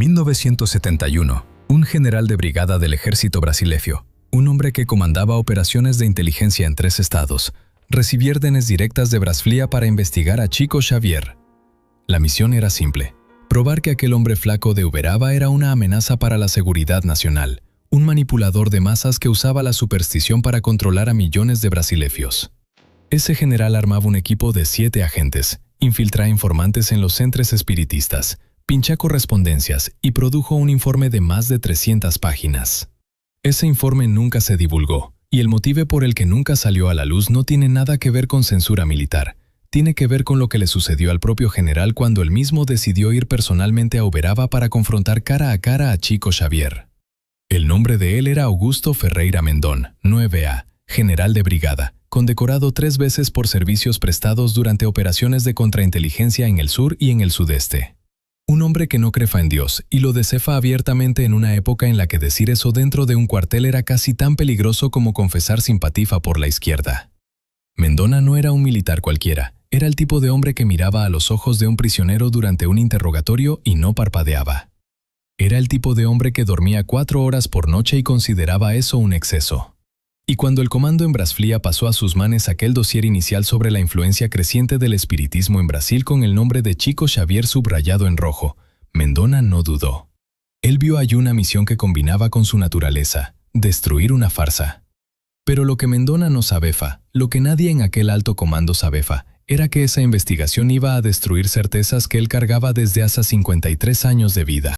1971, un general de brigada del ejército brasileño, un hombre que comandaba operaciones de inteligencia en 3 estados, recibió órdenes directas de Brasília para investigar a Chico Xavier. La misión era simple: probar que aquel hombre flaco de Uberaba era una amenaza para la seguridad nacional, un manipulador de masas que usaba la superstición para controlar a millones de brasileños. Ese general armaba un equipo de 7 agentes, infiltraba informantes en los centros espiritistas, pinchaba correspondencias y produjo un informe de más de 300 páginas. Ese informe nunca se divulgó, y el motivo por el que nunca salió a la luz no tiene nada que ver con censura militar. Tiene que ver con lo que le sucedió al propio general cuando él mismo decidió ir personalmente a Uberaba para confrontar cara a Chico Xavier. El nombre de él era Augusto Ferreira Mendón, 9A, general de brigada, condecorado 3 veces por servicios prestados durante operaciones de contrainteligencia en el sur y en el sudeste. Un hombre que no crefa en Dios y lo desefa abiertamente en una época en la que decir eso dentro de un cuartel era casi tan peligroso como confesar simpatía por la izquierda. Mendona no era un militar cualquiera, era el tipo de hombre que miraba a los ojos de un prisionero durante un interrogatorio y no parpadeaba. Era el tipo de hombre que dormía 4 horas por noche y consideraba eso un exceso. Y cuando el comando en Brasília pasó a sus manos aquel dossier inicial sobre la influencia creciente del espiritismo en Brasil con el nombre de Chico Xavier subrayado en rojo, Mendona no dudó. Él vio allí una misión que combinaba con su naturaleza: destruir una farsa. Pero lo que Mendona no sabía, lo que nadie en aquel alto comando sabía, era que esa investigación iba a destruir certezas que él cargaba desde hace 53 años de vida.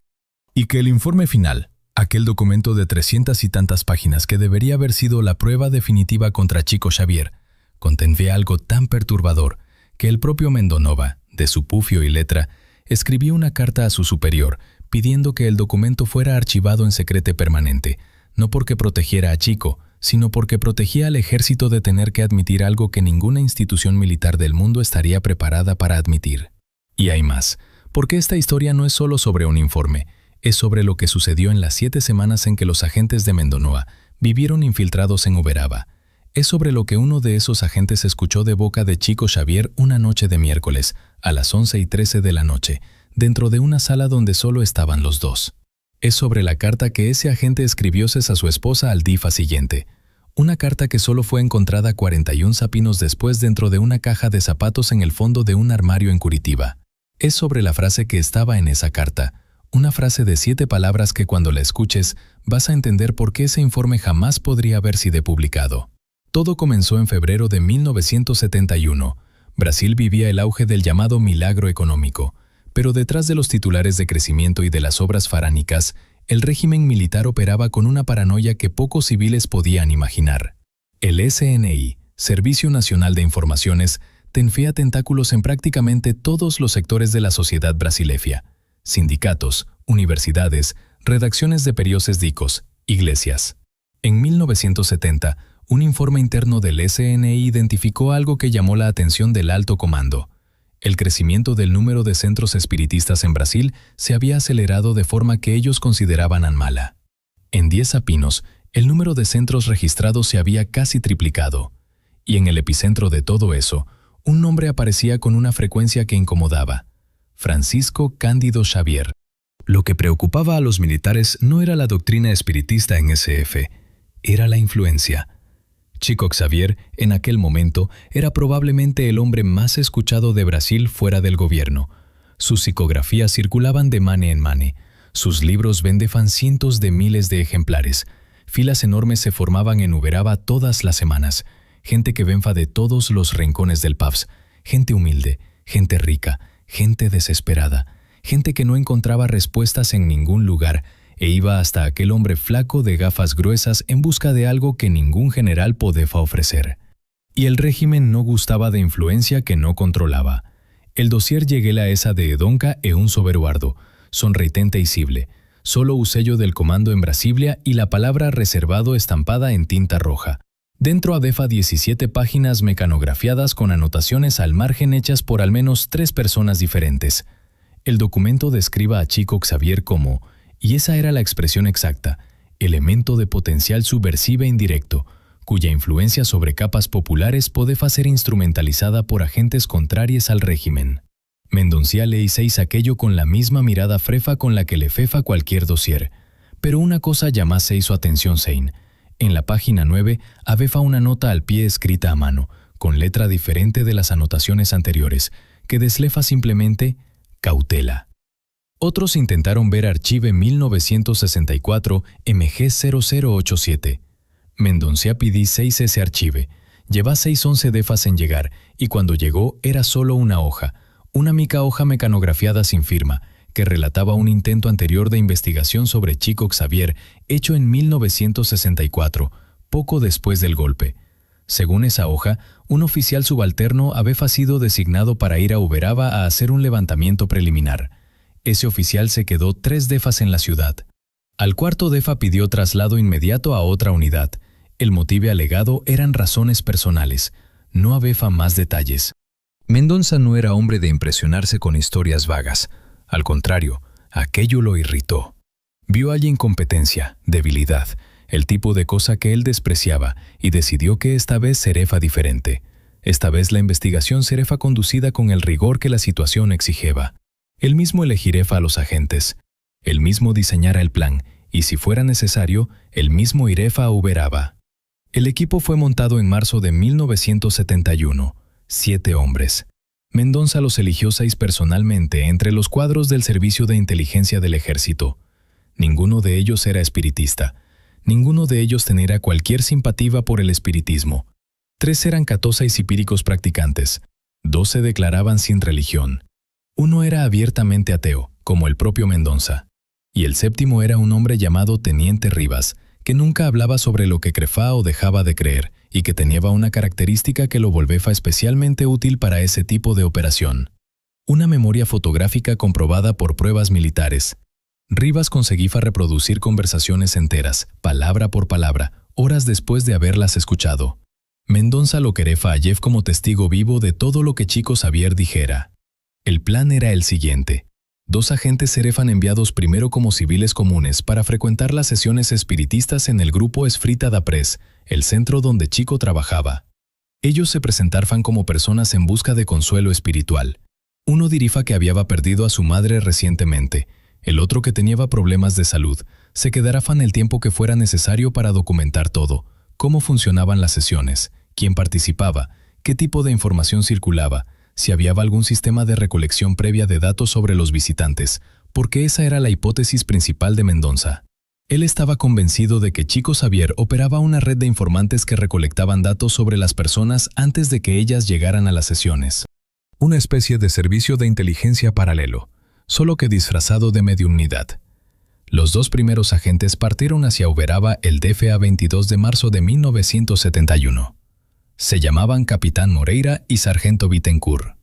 Y que el informe final, aquel documento de 300 y tantas páginas que debería haber sido la prueba definitiva contra Chico Xavier, contenía algo tan perturbador que el propio Mendonova, de su pufio y letra, escribió una carta a su superior pidiendo que el documento fuera archivado en secreto permanente, no porque protegiera a Chico, sino porque protegía al ejército de tener que admitir algo que ninguna institución militar del mundo estaría preparada para admitir. Y hay más, porque esta historia no es solo sobre un informe, es sobre lo que sucedió en las 7 semanas en que los agentes de Mendonoa vivieron infiltrados en Uberaba. Es sobre lo que uno de esos agentes escuchó de boca de Chico Xavier una noche de miércoles, a las 11:13 de la noche, dentro de una sala donde solo estaban los dos. Es sobre la carta que ese agente escribió a su esposa al día siguiente. Una carta que solo fue encontrada 41 sapinos después dentro de una caja de zapatos en el fondo de un armario en Curitiba. Es sobre la frase que estaba en esa carta. Una frase de 7 palabras que cuando la escuches vas a entender por qué ese informe jamás podría haber sido publicado. Todo comenzó en febrero de 1971. Brasil vivía el auge del llamado milagro económico, pero detrás de los titulares de crecimiento y de las obras faraónicas, el régimen militar operaba con una paranoia que pocos civiles podían imaginar. El SNI, Servicio Nacional de Informaciones, tenía tentáculos en prácticamente todos los sectores de la sociedad brasileña: sindicatos, universidades, redacciones de periódicos, iglesias. En 1970, un informe interno del SNI identificó algo que llamó la atención del alto comando. El crecimiento del número de centros espiritistas en Brasil se había acelerado de forma que ellos consideraban anómala. En 10 sapinos, el número de centros registrados se había casi triplicado. Y en el epicentro de todo eso, un nombre aparecía con una frecuencia que incomodaba: Francisco Cándido Xavier. Lo que preocupaba a los militares no era la doctrina espiritista en SF, era la influencia. Chico Xavier, en aquel momento, era probablemente el hombre más escuchado de Brasil fuera del gobierno. Sus psicografías circulaban de mane en mane. Sus libros vendeban cientos de miles de ejemplares. Filas enormes se formaban en Uberaba todas las semanas. Gente que venfa de todos los rincones del país. Gente humilde, gente rica, gente desesperada, gente que no encontraba respuestas en ningún lugar e iba hasta aquel hombre flaco de gafas gruesas en busca de algo que ningún general podía ofrecer. Y el régimen no gustaba de influencia que no controlaba. El dossier llegué a esa de Edonca e un soberuardo, sonreitente y cible, solo un sello del comando en Brasilia y la palabra reservado estampada en tinta roja. Dentro había 17 páginas mecanografiadas con anotaciones al margen hechas por al menos 3 personas diferentes. El documento describe a Chico Xavier como, y esa era la expresión exacta, elemento de potencial subversivo e indirecto, cuya influencia sobre capas populares puede ser instrumentalizada por agentes contrarios al régimen. Mendoncia leíseis aquello con la misma mirada frefa con la que le fefa cualquier dossier. Pero una cosa llamáseis su atención sein. En la página 9 avefa una nota al pie escrita a mano, con letra diferente de las anotaciones anteriores, que deslefa simplemente cautela. Otros intentaron ver Archive 1964 MG0087. Mendoncia pidí 6 ese archive. Llevaseis 11 defas en llegar, y cuando llegó era solo una hoja, una mica hoja mecanografiada sin firma, que relataba un intento anterior de investigación sobre Chico Xavier, hecho en 1964, poco después del golpe. Según esa hoja, un oficial subalterno había sido designado para ir a Uberaba a hacer un levantamiento preliminar. Ese oficial se quedó 3 defas en la ciudad. Al cuarto defa pidió traslado inmediato a otra unidad. El motivo alegado eran razones personales. No había más detalles. Mendoza no era hombre de impresionarse con historias vagas. Al contrario, aquello lo irritó. Vio allí incompetencia, debilidad, el tipo de cosa que él despreciaba, y decidió que esta vez serefa diferente. Esta vez la investigación serefa conducida con el rigor que la situación exigía. Él mismo elegirefa a los agentes. Él mismo diseñara el plan, y si fuera necesario, él mismo irefa a Uberaba. El equipo fue montado en marzo de 1971. 7 hombres. Mendoza los eligió 6 personalmente entre los cuadros del Servicio de Inteligencia del Ejército. Ninguno de ellos era espiritista. Ninguno de ellos tenía cualquier simpatía por el espiritismo. 3 eran catósais y píricos practicantes. 2 se declaraban sin religión. 1 era abiertamente ateo, como el propio Mendoza. Y el 7º era un hombre llamado Teniente Rivas, que nunca hablaba sobre lo que crefá o dejaba de creer, y que tenía una característica que lo volvía especialmente útil para ese tipo de operación. Una memoria fotográfica comprobada por pruebas militares. Rivas conseguía reproducir conversaciones enteras, palabra por palabra, horas después de haberlas escuchado. Mendoza lo querefa a Jeff como testigo vivo de todo lo que Chico Xavier dijera. El plan era el siguiente. 2 agentes serefan enviados primero como civiles comunes para frecuentar las sesiones espiritistas en el grupo Esfrita da Pres, el centro donde Chico trabajaba. Ellos se presentarfan como personas en busca de consuelo espiritual. Uno dirifa que había perdido a su madre recientemente, el otro que tenía problemas de salud. Se quedarafan el tiempo que fuera necesario para documentar todo, cómo funcionaban las sesiones, quién participaba, qué tipo de información circulaba, si había algún sistema de recolección previa de datos sobre los visitantes, porque esa era la hipótesis principal de Mendoza. Él estaba convencido de que Chico Xavier operaba una red de informantes que recolectaban datos sobre las personas antes de que ellas llegaran a las sesiones. Una especie de servicio de inteligencia paralelo, solo que disfrazado de mediunidad. Los 2 primeros agentes partieron hacia Uberaba el DFA 22 de marzo de 1971. Se llamaban Capitán Moreira y Sargento Bittencourt.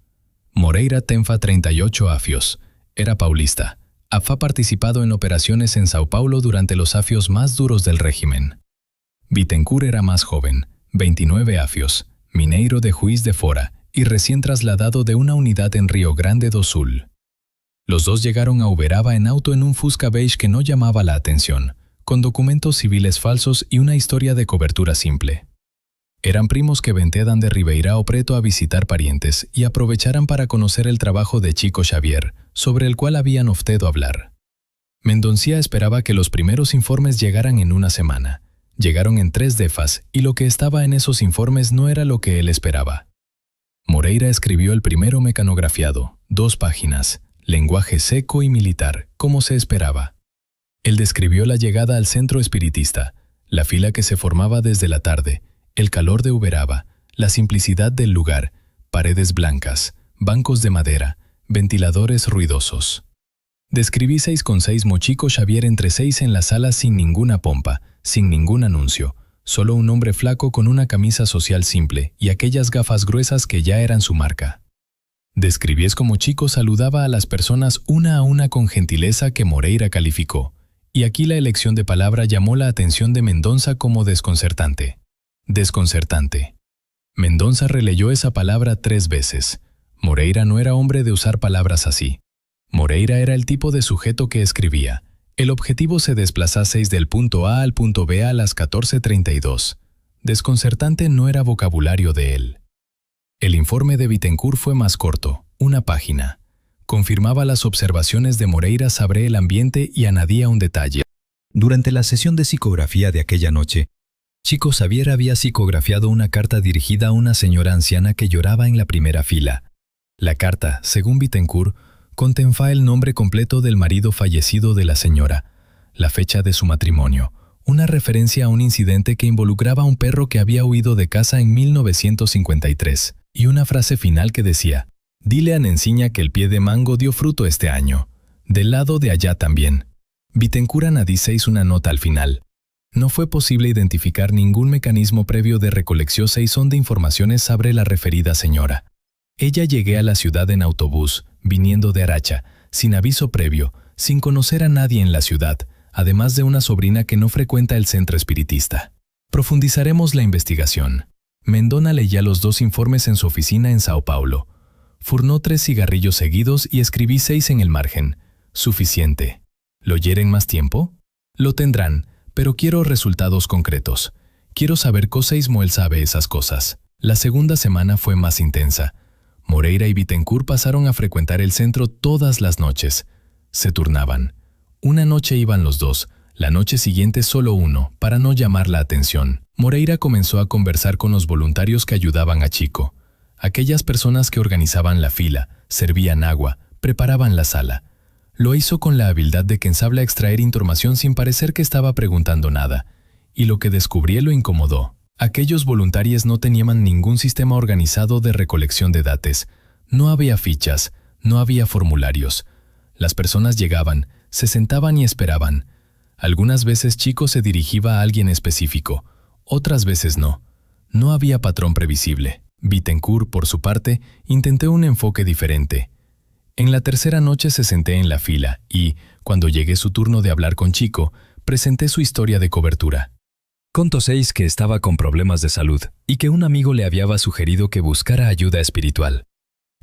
Moreira tenfa 38 afios. Era paulista. Había participado en operaciones en Sao Paulo durante los afios más duros del régimen. Bittencourt era más joven, 29 afios, mineiro de Juiz de Fora y recién trasladado de una unidad en Río Grande do Sul. Los 2 llegaron a Uberaba en auto en un Fusca beige que no llamaba la atención, con documentos civiles falsos y una historia de cobertura simple. Eran primos que ventedan de Ribeirão Preto a visitar parientes y aprovecharan para conocer el trabajo de Chico Xavier, sobre el cual habían ofrecido hablar. Mendoncia esperaba que los primeros informes llegaran en una semana. Llegaron en 3 defas, y lo que estaba en esos informes no era lo que él esperaba. Moreira escribió el primero mecanografiado, 2 páginas, lenguaje seco y militar, como se esperaba. Él describió la llegada al centro espiritista, la fila que se formaba desde la tarde, el calor de Uberaba, la simplicidad del lugar, paredes blancas, bancos de madera, ventiladores ruidosos. Describí 6 con 6 Chico Xavier entre 6 en la sala sin ninguna pompa, sin ningún anuncio, solo un hombre flaco con una camisa social simple y aquellas gafas gruesas que ya eran su marca. Describí como Chico saludaba a las personas una a una con gentileza que Moreira calificó, y aquí la elección de palabra llamó la atención de Mendoza como desconcertante. Desconcertante. Mendoza releyó esa palabra 3 veces. Moreira no era hombre de usar palabras así. Moreira era el tipo de sujeto que escribía. El objetivo se desplazaseis del punto A al punto B a las 14:32. Desconcertante no era vocabulario de él. El informe de Bittencourt fue más corto, 1 página. confirmaba las observaciones de Moreira sobre el ambiente y añadía un detalle. Durante la sesión de psicografía de aquella noche, Chico Xavier había psicografiado una carta dirigida a una señora anciana que lloraba en la primera fila. La carta, según Bittencourt, contenía el nombre completo del marido fallecido de la señora, la fecha de su matrimonio, una referencia a un incidente que involucraba a un perro que había huido de casa en 1953, y una frase final que decía: «Dile a Nenciña que el pie de mango dio fruto este año. Del lado de allá también». Bittencourt añadió una nota al final. No fue posible identificar ningún mecanismo previo de recolección de informaciones sobre la referida señora. Ella llegué a la ciudad en autobús, viniendo de Aracha, sin aviso previo, sin conocer a nadie en la ciudad, además de una sobrina que no frecuenta el centro espiritista. Profundizaremos la investigación. Mendonça leía los 2 informes en su oficina en Sao Paulo. Furnó 3 cigarrillos seguidos y escribí 6 en el margen. Suficiente. ¿Lo hieren más tiempo? Lo tendrán, pero quiero resultados concretos. Quiero saber cómo él sabe esas cosas. La segunda semana fue más intensa. Moreira y Bittencourt pasaron a frecuentar el centro todas las noches. Se turnaban. Una noche iban los 2, la noche siguiente solo uno, para no llamar la atención. Moreira comenzó a conversar con los voluntarios que ayudaban a Chico. Aquellas personas que organizaban la fila, servían agua, preparaban la sala. Lo hizo con la habilidad de quien sabe extraer información sin parecer que estaba preguntando nada. Y lo que descubrí lo incomodó. Aquellos voluntarios no tenían ningún sistema organizado de recolección de datos. No había fichas, no había formularios. Las personas llegaban, se sentaban y esperaban. Algunas veces Chico se dirigía a alguien específico, otras veces no. No había patrón previsible. Bittencourt, por su parte, intentó un enfoque diferente. En la tercera noche se senté en la fila y, cuando llegué su turno de hablar con Chico, presenté su historia de cobertura. Contó 6 que estaba con problemas de salud y que un amigo le había sugerido que buscara ayuda espiritual.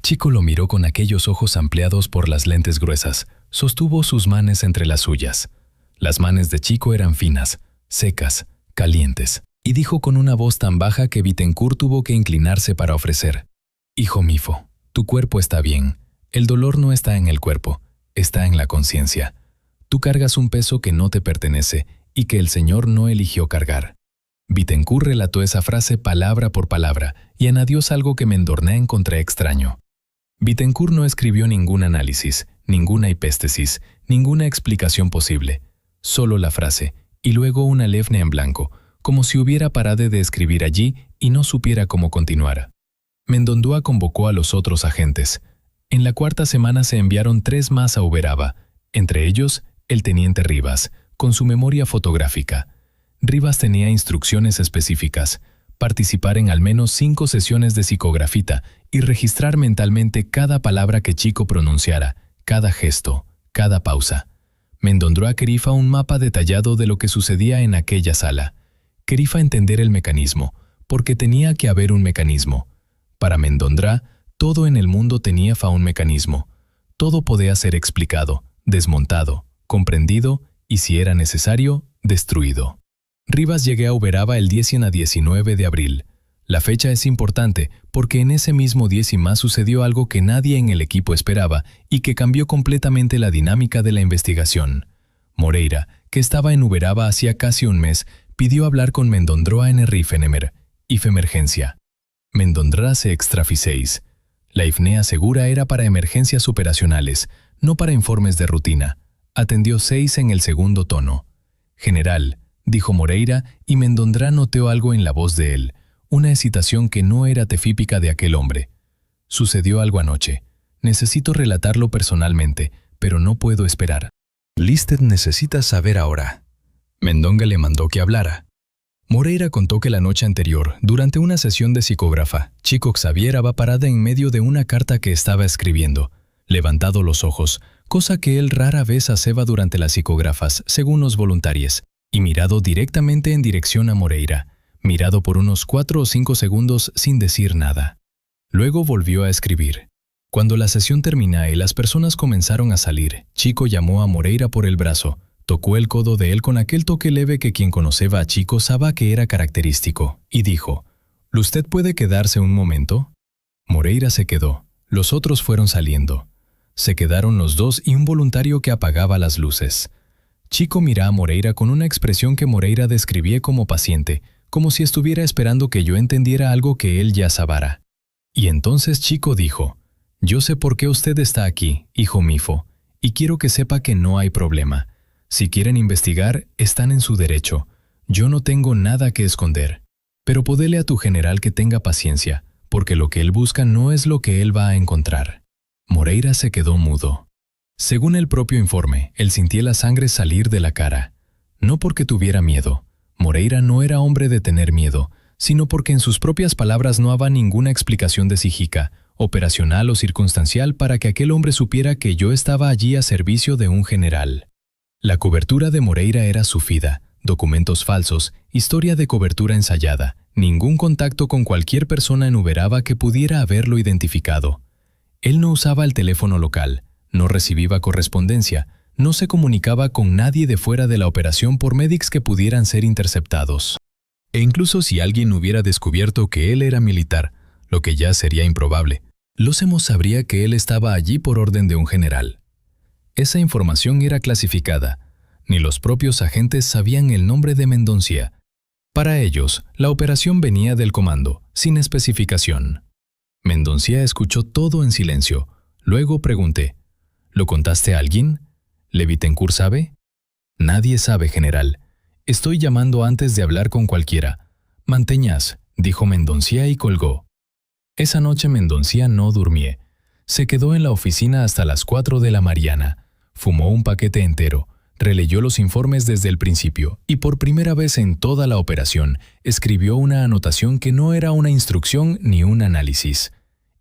Chico lo miró con aquellos ojos ampliados por las lentes gruesas. Sostuvo sus manos entre las suyas. Las manos de Chico eran finas, secas, calientes, y dijo con una voz tan baja que Bittencourt tuvo que inclinarse para ofrecer: «Hijo Mifo, tu cuerpo está bien. El dolor no está en el cuerpo, está en la conciencia. Tú cargas un peso que no te pertenece y que el Señor no eligió cargar». Bittencourt relató esa frase palabra por palabra y añadió algo que Mendonça encontré extraño. Bittencourt no escribió ningún análisis, ninguna hipéstesis, ninguna explicación posible. Solo la frase, y luego una lefne en blanco, como si hubiera parado de escribir allí y no supiera cómo continuar. Mendonça convocó a los otros agentes. En la cuarta semana se enviaron 3 más a Uberaba, entre ellos el teniente Rivas, con su memoria fotográfica. Rivas tenía instrucciones específicas: participar en al menos 5 sesiones de psicografía y registrar mentalmente cada palabra que Chico pronunciara, cada gesto, cada pausa. Mendonça quería un mapa detallado de lo que sucedía en aquella sala. Quería entender el mecanismo, porque tenía que haber un mecanismo. Para Mendonça, todo en el mundo tenía un mecanismo. Todo podía ser explicado, desmontado, comprendido y, si era necesario, destruido. Rivas llegué a Uberaba el 10 y 19 de abril. La fecha es importante porque en ese mismo 10 y más sucedió algo que nadie en el equipo esperaba y que cambió completamente la dinámica de la investigación. Moreira, que estaba en Uberaba hacía casi un mes, pidió hablar con Mendonça en Rifenemer, emergencia. Mendonça se extrafiséis. La IFNEA segura era para emergencias operacionales, no para informes de rutina. Atendió 6 en el segundo tono. «General», dijo Moreira, y Mendonça notó algo en la voz de él, una hesitación que no era típica de aquel hombre. «Sucedió algo anoche. Necesito relatarlo personalmente, pero no puedo esperar». «Listed necesita saber ahora». Mendonça le mandó que hablara. Moreira contó que la noche anterior, durante una sesión de psicógrafa, Chico Xavier estaba parada en medio de una carta que estaba escribiendo, levantado los ojos, cosa que él rara vez hacía durante las psicógrafas, según los voluntarios, y mirado directamente en dirección a Moreira, mirado por unos 4 o 5 segundos sin decir nada. Luego volvió a escribir. Cuando la sesión terminó y las personas comenzaron a salir, Chico llamó a Moreira por el brazo, tocó el codo de él con aquel toque leve que quien conocía a Chico sabía que era característico, y dijo: «¿Usted puede quedarse un momento?». Moreira se quedó. Los otros fueron saliendo. Se quedaron los dos y un voluntario que apagaba las luces. Chico miraba a Moreira con una expresión que Moreira describía como paciente, como si estuviera esperando que yo entendiera algo que él ya sabara. Y entonces Chico dijo: «Yo sé por qué usted está aquí, hijo Mifo, y quiero que sepa que no hay problema. Si quieren investigar, están en su derecho. Yo no tengo nada que esconder. Pero podele a tu general que tenga paciencia, porque lo que él busca no es lo que él va a encontrar». Moreira se quedó mudo. Según el propio informe, él sentía la sangre salir de la cara. No porque tuviera miedo. Moreira no era hombre de tener miedo, sino porque en sus propias palabras no había ninguna explicación desígica, operacional o circunstancial para que aquel hombre supiera que yo estaba allí a servicio de un general. La cobertura de Moreira era sufrida, documentos falsos, historia de cobertura ensayada, ningún contacto con cualquier persona en Uberaba que pudiera haberlo identificado. Él no usaba el teléfono local, no recibía correspondencia, no se comunicaba con nadie de fuera de la operación por medios que pudieran ser interceptados. E incluso si alguien hubiera descubierto que él era militar, lo que ya sería improbable, Losemos sabría que él estaba allí por orden de un general. Esa información era clasificada. Ni los propios agentes sabían el nombre de Mendoncia. Para ellos, la operación venía del comando, sin especificación. Mendoncia escuchó todo en silencio. Luego pregunté: ¿lo contaste a alguien? ¿Le Bittencourt sabe? Nadie sabe, general. Estoy llamando antes de hablar con cualquiera. Manteñas, dijo Mendoncia y colgó. Esa noche Mendoncia no durmió. Se quedó en la oficina hasta las 4 de la mañana. Fumó un paquete entero, releyó los informes desde el principio y por primera vez en toda la operación escribió una anotación que no era una instrucción ni un análisis.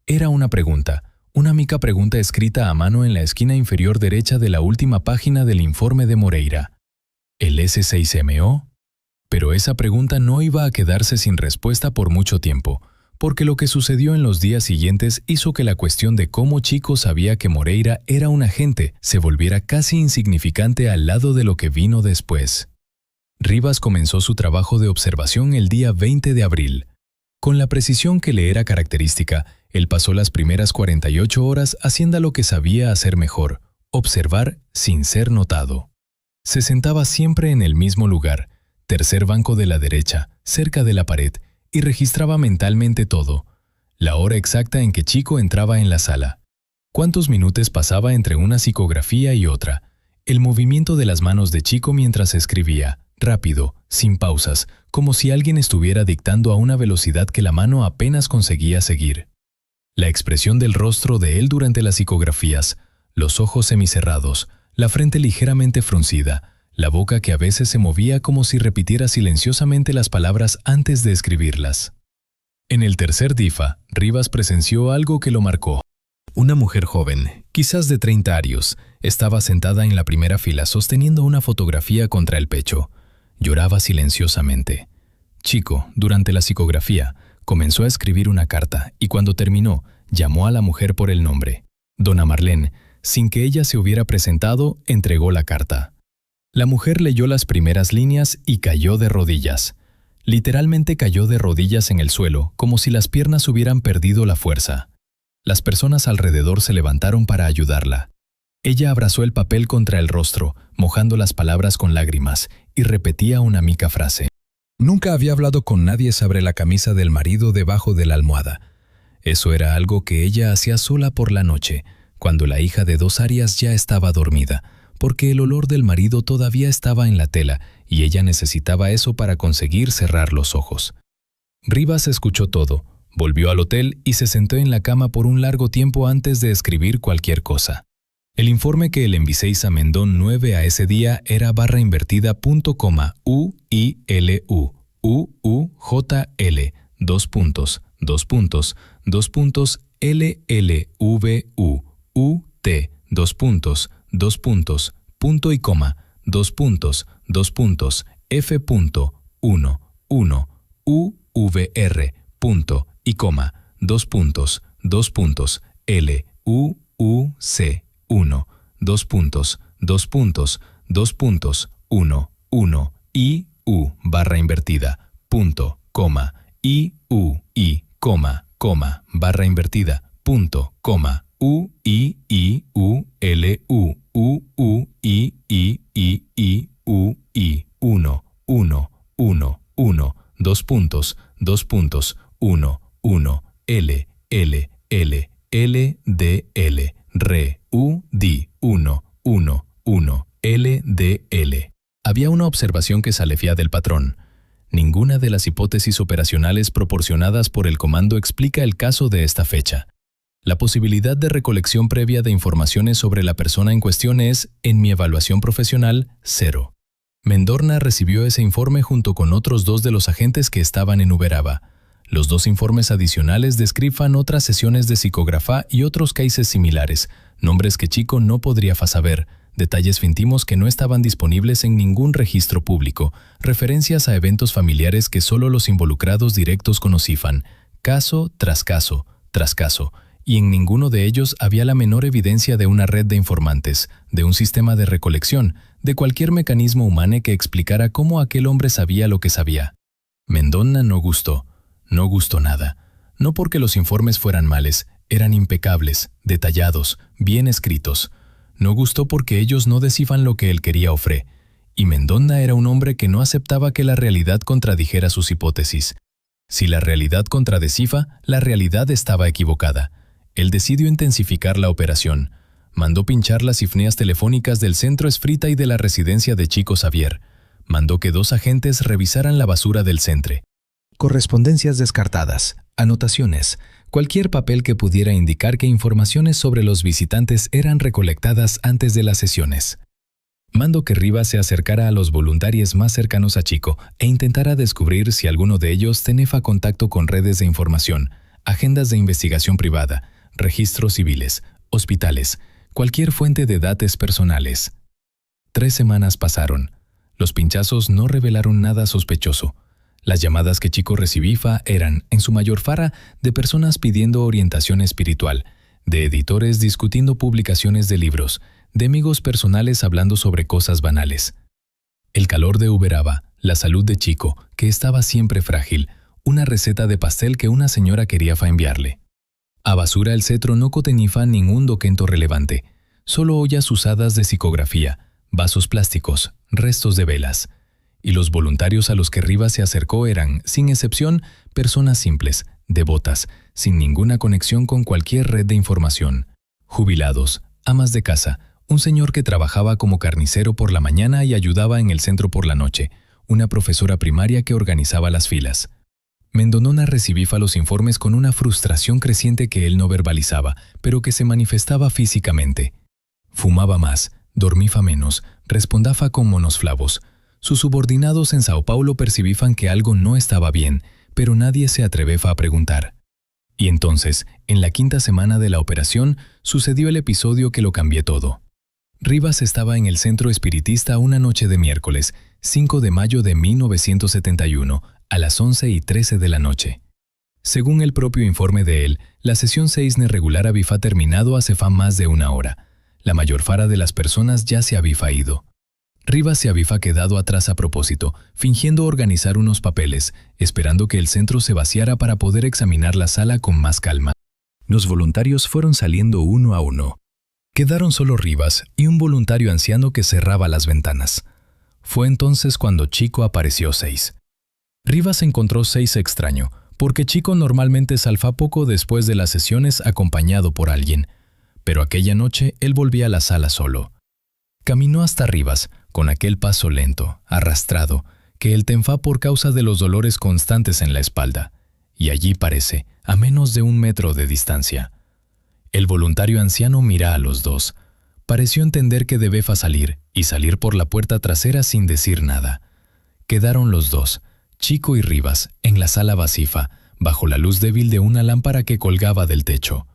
Era una pregunta. Una mica pregunta escrita a mano en la esquina inferior derecha de la última página del informe de Moreira. ¿El S6MO? Pero esa pregunta no iba a quedarse sin respuesta por mucho tiempo, porque lo que sucedió en los días siguientes hizo que la cuestión de cómo Chico sabía que Moreira era un agente se volviera casi insignificante al lado de lo que vino después. Rivas comenzó su trabajo de observación el día 20 de abril. Con la precisión que le era característica, él pasó las primeras 48 horas haciendo lo que sabía hacer mejor: observar sin ser notado. Se sentaba siempre en el mismo lugar, tercer banco de la derecha, cerca de la pared, y registraba mentalmente todo: la hora exacta en que Chico entraba en la sala, cuántos minutos pasaba entre una psicografía y otra, el movimiento de las manos de Chico mientras escribía, rápido, sin pausas, como si alguien estuviera dictando a una velocidad que la mano apenas conseguía seguir. La expresión del rostro de él durante las psicografías, los ojos semicerrados, la frente ligeramente fruncida, la boca que a veces se movía como si repitiera silenciosamente las palabras antes de escribirlas. En el tercer DIFA, Rivas presenció algo que lo marcó. Una mujer joven, quizás de 30 años, estaba sentada en la primera fila sosteniendo una fotografía contra el pecho. Lloraba silenciosamente. Chico, durante la psicografía, comenzó a escribir una carta y cuando terminó, llamó a la mujer por el nombre. Dona Marlene, sin que ella se hubiera presentado, entregó la carta. La mujer leyó las primeras líneas y cayó de rodillas. Literalmente cayó de rodillas en el suelo, como si las piernas hubieran perdido la fuerza. Las personas alrededor se levantaron para ayudarla. Ella abrazó el papel contra el rostro, mojando las palabras con lágrimas, y repetía una mica frase. Nunca había hablado con nadie sobre la camisa del marido debajo de la almohada. Eso era algo que ella hacía sola por la noche, cuando la hija de 2 años ya estaba dormida, porque el olor del marido todavía estaba en la tela y ella necesitaba eso para conseguir cerrar los ojos. Rivas escuchó todo, volvió al hotel y se sentó en la cama por un largo tiempo antes de escribir cualquier cosa. El informe que le enviséis a Mendón 9 a ese día era /_UILU, punto, coma, barra invertida, punto, coma, U I I U L U U I I I U I 1 1 1 1 2 puntos 1 1 L L L L D L Re U D 1 1 1 L D L. Había una observación que salefía del patrón. Ninguna de las hipótesis operacionales proporcionadas por el comando explica el caso de esta fecha. La posibilidad de recolección previa de informaciones sobre la persona en cuestión es, en mi evaluación profesional, 0. Mendorna recibió ese informe junto con otros 2 de los agentes que estaban en Uberaba. Los 2 informes adicionales describan otras sesiones de psicografía y otros cases similares, nombres que Chico no podría saber, detalles íntimos que no estaban disponibles en ningún registro público, referencias a eventos familiares que solo los involucrados directos conocían, caso tras caso, tras caso, y en ninguno de ellos había la menor evidencia de una red de informantes, de un sistema de recolección, de cualquier mecanismo humano que explicara cómo aquel hombre sabía lo que sabía. Mendorna no gustó nada, no porque los informes fueran males, eran impecables, detallados, bien escritos. No gustó porque ellos no decían lo que él quería ofrecer, y Mendorna era un hombre que no aceptaba que la realidad contradijera sus hipótesis. Si la realidad contradecía, la realidad estaba equivocada. Él decidió intensificar la operación. Mandó pinchar las cifneas telefónicas del centro Esfrita y de la residencia de Chico Xavier. Mandó que 2 agentes revisaran la basura del centro. Correspondencias descartadas, anotaciones, cualquier papel que pudiera indicar que informaciones sobre los visitantes eran recolectadas antes de las sesiones. Mandó que Rivas se acercara a los voluntarios más cercanos a Chico e intentara descubrir si alguno de ellos tenía contacto con redes de información, agendas de investigación privada, registros civiles, hospitales, cualquier fuente de datos personales. 3 semanas pasaron. Los pinchazos no revelaron nada sospechoso. Las llamadas que Chico recibía eran, en su mayor fara, de personas pidiendo orientación espiritual, de editores discutiendo publicaciones de libros, de amigos personales hablando sobre cosas banales. El calor de Uberaba, la salud de Chico, que estaba siempre frágil, una receta de pastel que una señora quería enviarle. A basura el cetro no contenía ningún documento relevante, solo ollas usadas de psicografía, vasos plásticos, restos de velas. Y los voluntarios a los que Rivas se acercó eran, sin excepción, personas simples, devotas, sin ninguna conexión con cualquier red de información. Jubilados, amas de casa, un señor que trabajaba como carnicero por la mañana y ayudaba en el centro por la noche, una profesora primaria que organizaba las filas. Mendorna recibía los informes con una frustración creciente que él no verbalizaba, pero que se manifestaba físicamente. Fumaba más, dormía menos, respondía con monosflavos. Sus subordinados en Sao Paulo percibían que algo no estaba bien, pero nadie se atrevía a preguntar. Y entonces, en la 5ª semana de la operación, sucedió el episodio que lo cambió todo. Rivas estaba en el centro espiritista una noche de miércoles, 5 de mayo de 1971, a las 11:13 de la noche. Según el propio informe de él, la sesión 6 regular había terminado hace más de 1 hora. La mayor fara de las personas ya se había ido. Rivas se había quedado atrás a propósito, fingiendo organizar unos papeles, esperando que el centro se vaciara para poder examinar la sala con más calma. Los voluntarios fueron saliendo uno a uno. Quedaron solo Rivas y un voluntario anciano que cerraba las ventanas. Fue entonces cuando Chico apareció 6. Rivas encontró 6 extraño, porque Chico normalmente salfa poco después de las sesiones acompañado por alguien. Pero aquella noche él volvía a la sala solo. Caminó hasta Rivas, con aquel paso lento, arrastrado, que él tenía por causa de los dolores constantes en la espalda, y allí parece, a menos de 1 metro de distancia. El voluntario anciano mira a los 2. Pareció entender que debía salir, y salir por la puerta trasera sin decir nada. Quedaron los 2, Chico y Rivas, en la sala vacía, bajo la luz débil de una lámpara que colgaba del techo.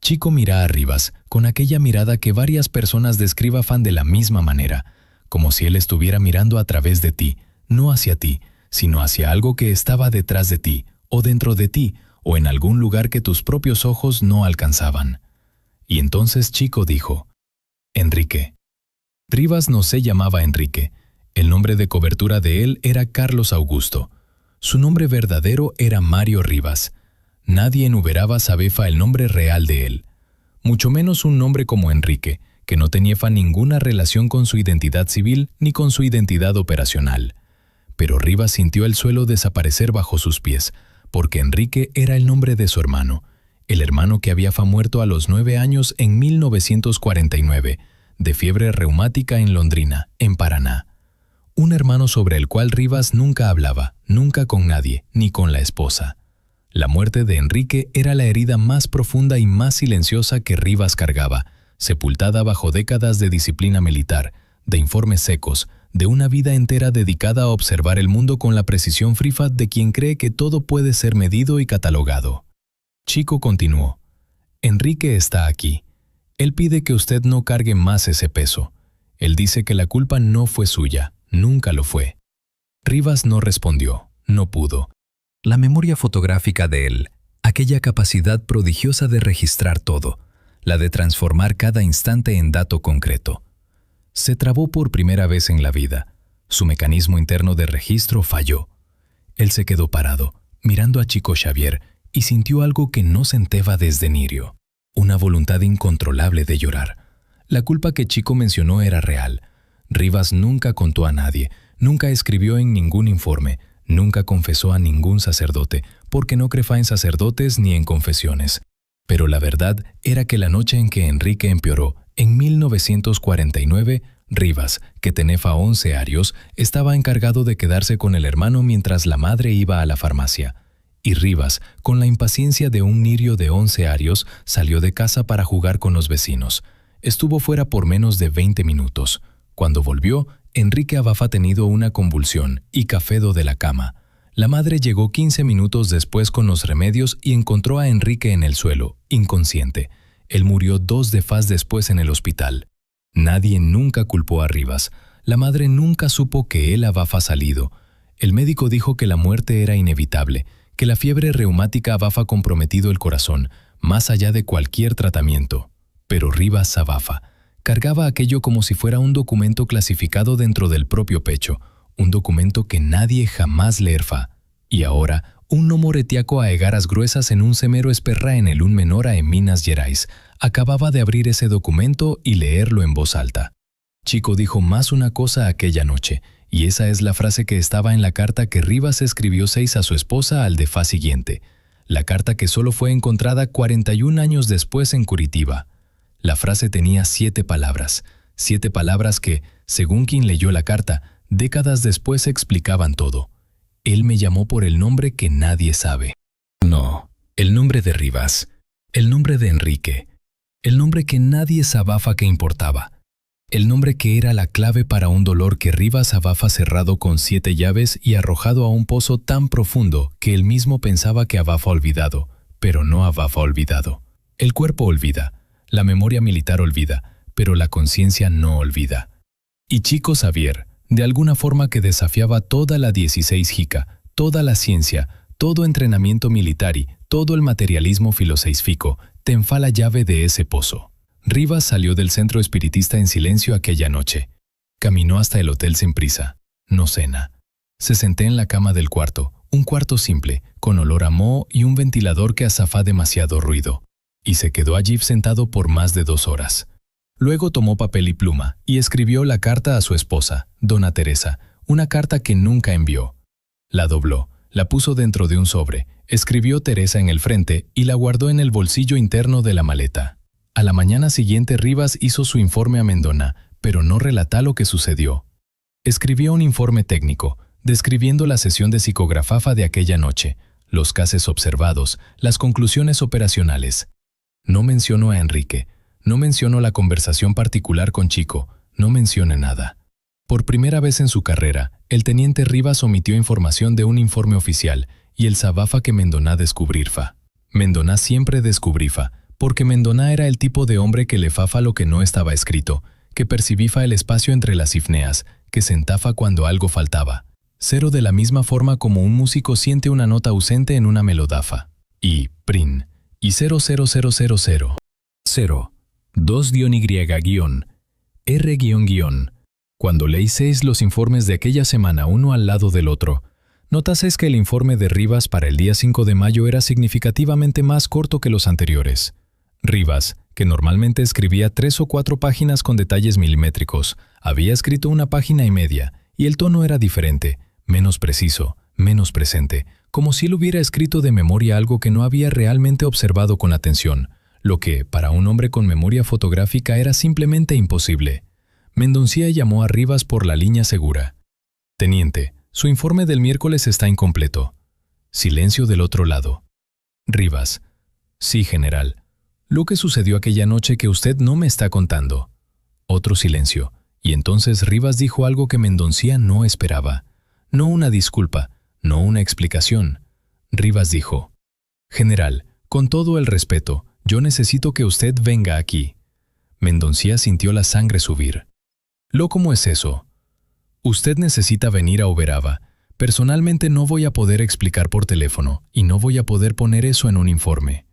Chico mira a Rivas, con aquella mirada que varias personas describan de la misma manera, como si él estuviera mirando a través de ti, no hacia ti, sino hacia algo que estaba detrás de ti, o dentro de ti, o en algún lugar que tus propios ojos no alcanzaban. Y entonces Chico dijo: Enrique. Rivas no se llamaba Enrique. El nombre de cobertura de él era Carlos Augusto. Su nombre verdadero era Mario Rivas. Nadie en Uberaba sabía el nombre real de él. mucho menos un nombre como Enrique, que no tenía ninguna relación con su identidad civil ni con su identidad operacional. Pero Rivas sintió el suelo desaparecer bajo sus pies, porque Enrique era el nombre de su hermano, el hermano que había muerto a los 9 años en 1949, de fiebre reumática en Londrina, en Paraná. Un hermano sobre el cual Rivas nunca hablaba, nunca con nadie, ni con la esposa. La muerte de Enrique era la herida más profunda y más silenciosa que Rivas cargaba, sepultada bajo décadas de disciplina militar, de informes secos, de una vida entera dedicada a observar el mundo con la precisión frifa de quien cree que todo puede ser medido y catalogado. Chico continuó: Enrique está aquí. Él pide que usted no cargue más ese peso. Él dice que la culpa no fue suya, nunca lo fue. Rivas no respondió, no pudo. La memoria fotográfica de él, aquella capacidad prodigiosa de registrar todo, la de transformar cada instante en dato concreto. Se trabó por primera vez en la vida. Su mecanismo interno de registro falló. Él se quedó parado, mirando a Chico Xavier, y sintió algo que no sentía desde niño, una voluntad incontrolable de llorar. La culpa que Chico mencionó era real. Rivas nunca contó a nadie, nunca escribió en ningún informe, nunca confesó a ningún sacerdote, porque no creía en sacerdotes ni en confesiones. Pero la verdad era que la noche en que Enrique empeoró, en 1949, Rivas, que tenía 11 años, estaba encargado de quedarse con el hermano mientras la madre iba a la farmacia. Y Rivas, con la impaciencia de un niño de 11 años, salió de casa para jugar con los vecinos. Estuvo fuera por menos de 20 minutos. Cuando volvió, Enrique había tenido una convulsión y cafedo de la cama. La madre llegó 15 minutos después con los remedios y encontró a Enrique en el suelo, inconsciente. Él murió 2 días después en el hospital. Nadie nunca culpó a Rivas. La madre nunca supo que él había salido. El médico dijo que la muerte era inevitable, que la fiebre reumática había comprometido el corazón, más allá de cualquier tratamiento. Pero Rivas sabía. Cargaba aquello como si fuera un documento clasificado dentro del propio pecho, un documento que nadie jamás leerá. Y ahora, un no moretiaco a egaras gruesas en un semero esperra en el un menora en Minas Gerais, acababa de abrir ese documento y leerlo en voz alta. Chico dijo más una cosa aquella noche, y esa es la frase que estaba en la carta que Rivas escribió 6 a su esposa al día siguiente, la carta que solo fue encontrada 41 años después en Curitiba. La frase tenía 7 palabras que, según quien leyó la carta, décadas después explicaban todo. Él me llamó por el nombre que nadie sabe. No, el nombre de Rivas, el nombre de Enrique, el nombre que nadie sabía que importaba, el nombre que era la clave para un dolor que Rivas había cerrado con 7 llaves y arrojado a un pozo tan profundo que él mismo pensaba que había olvidado, pero no había olvidado. El cuerpo olvida, la memoria militar olvida, pero la conciencia no olvida. Y Chico Xavier, de alguna forma que desafiaba toda la 16 jica, toda la ciencia, todo entrenamiento militar y todo el materialismo filoseifico, tenfa la llave de ese pozo. Rivas salió del centro espiritista en silencio aquella noche. Caminó hasta el hotel sin prisa. No cena. Se senté en la cama del cuarto, un cuarto simple, con olor a moho y un ventilador que azafá demasiado ruido. Y se quedó allí sentado por más de 2 horas. Luego tomó papel y pluma y escribió la carta a su esposa, Dona Teresa, una carta que nunca envió. La dobló, la puso dentro de un sobre, escribió Teresa en el frente y la guardó en el bolsillo interno de la maleta. A la mañana siguiente Rivas hizo su informe a Mendona, pero no relata lo que sucedió. Escribió un informe técnico, describiendo la sesión de psicografafa de aquella noche, los casos observados, las conclusiones operacionales. No mencionó a Enrique, no mencionó la conversación particular con Chico, no menciona nada. Por primera vez en su carrera, el teniente Rivas omitió información de un informe oficial y el sabafa que Mendona descubrirfa. Mendona siempre descubrifa, porque Mendona era el tipo de hombre que le fafa lo que no estaba escrito, que percibifa el espacio entre las ifneas, que sentafa cuando algo faltaba. Cero de la misma forma como un músico siente una nota ausente en una melodafa. Y, prin, y 00000. 0. 2-Y-R-. Cuando leíseis los informes de aquella semana uno al lado del otro, notaseis que el informe de Rivas para el día 5 de mayo era significativamente más corto que los anteriores. Rivas, que normalmente escribía 3 o 4 páginas con detalles milimétricos, había escrito 1 página y media, y el tono era diferente, menos preciso, menos presente, como si él hubiera escrito de memoria algo que no había realmente observado con atención, lo que, para un hombre con memoria fotográfica, era simplemente imposible. Mendoncía llamó a Rivas por la línea segura. «Teniente, su informe del miércoles está incompleto». Silencio del otro lado. Rivas: «Sí, general. Lo que sucedió aquella noche que usted no me está contando». Otro silencio, y entonces Rivas dijo algo que Mendoncía no esperaba. No una disculpa, no una explicación. Rivas dijo: «General, con todo el respeto, yo necesito que usted venga aquí». Mendoncía sintió la sangre subir. «¿Cómo es eso?» «Usted necesita venir a Uberaba. Personalmente no voy a poder explicar por teléfono y no voy a poder poner eso en un informe».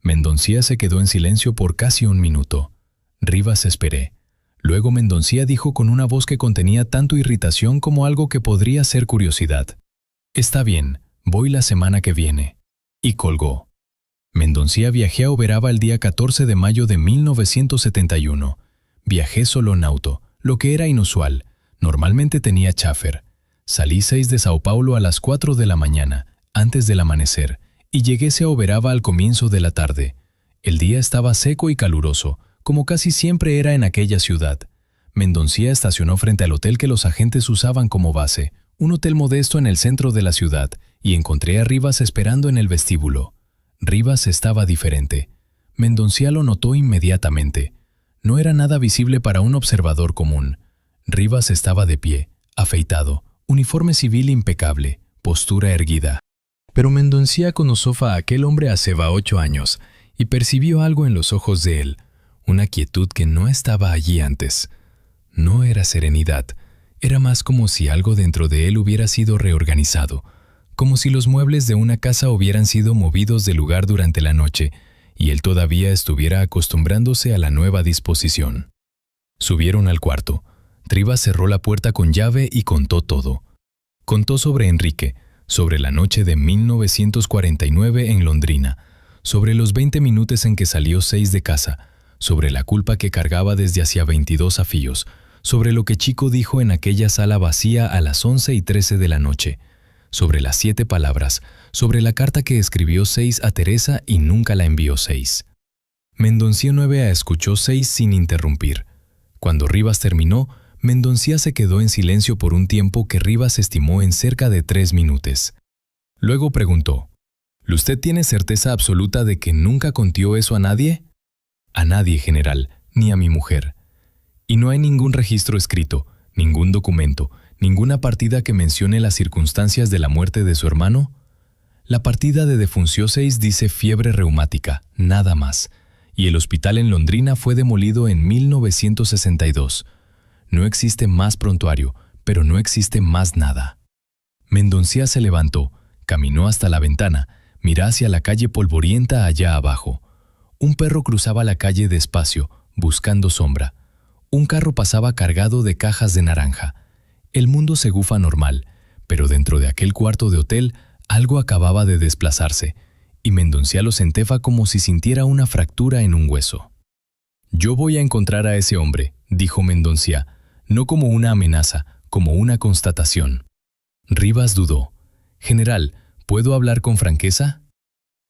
Mendoncía se quedó en silencio por casi 1 minuto. Rivas esperé. Luego Mendoncía dijo con una voz que contenía tanto irritación como algo que podría ser curiosidad: «Está bien, voy la semana que viene». Y colgó. Mendoncía viajé a Uberaba el día 14 de mayo de 1971. Viajé solo en auto, lo que era inusual. Normalmente tenía cháfer. Salí 6 de Sao Paulo a las 4 de la mañana, antes del amanecer, y llegué a Uberaba al comienzo de la tarde. El día estaba seco y caluroso, como casi siempre era en aquella ciudad. Mendoncía estacionó frente al hotel que los agentes usaban como base, un hotel modesto en el centro de la ciudad, y encontré a Rivas esperando en el vestíbulo. Rivas estaba diferente. Mendoncía lo notó inmediatamente. No era nada visible para un observador común. Rivas estaba de pie, afeitado, uniforme civil impecable, postura erguida. Pero Mendoncía conoció a aquel hombre hace 8 años y percibió algo en los ojos de él, una quietud que no estaba allí antes. No era serenidad, era más como si algo dentro de él hubiera sido reorganizado, como si los muebles de una casa hubieran sido movidos de lugar durante la noche y él todavía estuviera acostumbrándose a la nueva disposición. Subieron al cuarto. Rivas cerró la puerta con llave y contó todo. Contó sobre Enrique, sobre la noche de 1949 en Londrina, sobre los 20 minutos en que salió 6 de casa, sobre la culpa que cargaba desde hacía 22 afíos, sobre lo que Chico dijo en aquella sala vacía a las 11:13 de la noche, sobre las 7 palabras, sobre la carta que escribió 6 a Teresa y nunca la envió 6. Mendoncía 9 escuchó 6 sin interrumpir. Cuando Rivas terminó, Mendoncía se quedó en silencio por un tiempo que Rivas estimó en cerca de 3 minutos. Luego preguntó: «¿Usted tiene certeza absoluta de que nunca contó eso a nadie?» «A nadie, general, ni a mi mujer». «¿Y no hay ningún registro escrito, ningún documento, ninguna partida que mencione las circunstancias de la muerte de su hermano?» «La partida de defunción 6 dice fiebre reumática, nada más, y el hospital en Londrina fue demolido en 1962. No existe más prontuario, pero no existe más nada». Mendoncía se levantó, caminó hasta la ventana, miró hacia la calle polvorienta allá abajo. Un perro cruzaba la calle despacio, buscando sombra. Un carro pasaba cargado de cajas de naranja. El mundo se gufa normal, pero dentro de aquel cuarto de hotel algo acababa de desplazarse, y Mendoncía lo sentía como si sintiera una fractura en un hueso. «Yo voy a encontrar a ese hombre», dijo Mendoncía, no como una amenaza, como una constatación. Rivas dudó. «General, ¿puedo hablar con franqueza?»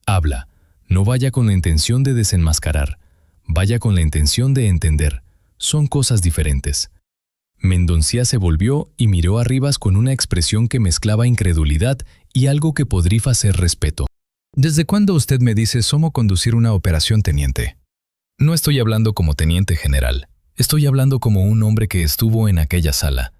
«Habla. No vaya con la intención de desenmascarar. Vaya con la intención de entender. Son cosas diferentes». Mendoncía se volvió y miró a Rivas con una expresión que mezclaba incredulidad y algo que podría ser respeto. «¿Desde cuándo usted me dice cómo conducir una operación, teniente?» «No estoy hablando como teniente general. Estoy hablando como un hombre que estuvo en aquella sala».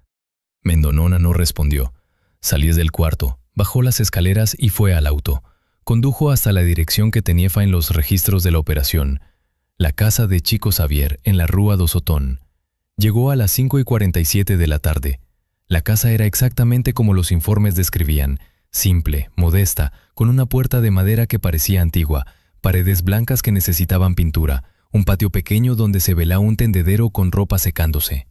Mendonona no respondió. Salió del cuarto, bajó las escaleras y fue al auto. Condujo hasta la dirección que tenía en los registros de la operación, la casa de Chico Xavier en la Rúa do Sotón. Llegó a las 5:47 de la tarde. La casa era exactamente como los informes describían, simple, modesta, con una puerta de madera que parecía antigua, paredes blancas que necesitaban pintura, un patio pequeño donde se velaba un tendedero con ropa secándose.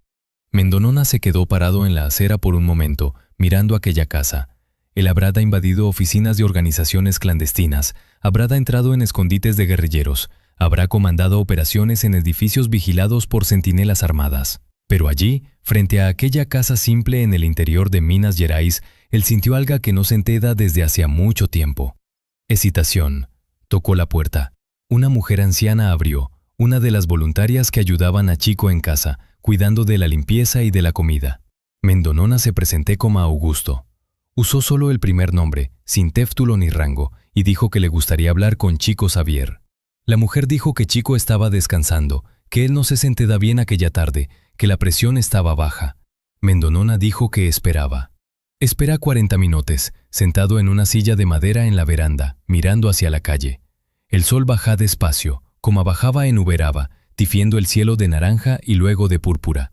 Mendonona se quedó parado en la acera por un momento, mirando aquella casa. Él habrá invadido oficinas de organizaciones clandestinas, habrá entrado en escondites de guerrilleros, Habrá comandado operaciones en edificios vigilados por centinelas armadas. Pero allí, frente a aquella casa simple en el interior de Minas Gerais, él sintió algo que no sentía desde hacía mucho tiempo. Hesitación. Tocó la puerta. Una mujer anciana abrió, una de las voluntarias que ayudaban a Chico en casa, cuidando de la limpieza y de la comida. Mendonona se presentó como Augusto. Usó solo el primer nombre, sin título ni rango, y dijo que le gustaría hablar con Chico Xavier. La mujer dijo que Chico estaba descansando, que él no se sentía bien aquella tarde, que la presión estaba baja. Mendonona dijo que esperaba. Espera 40 minutos, sentado en una silla de madera en la veranda, mirando hacia la calle. El sol bajaba despacio, como bajaba en Uberaba, tifiendo el cielo de naranja y luego de púrpura.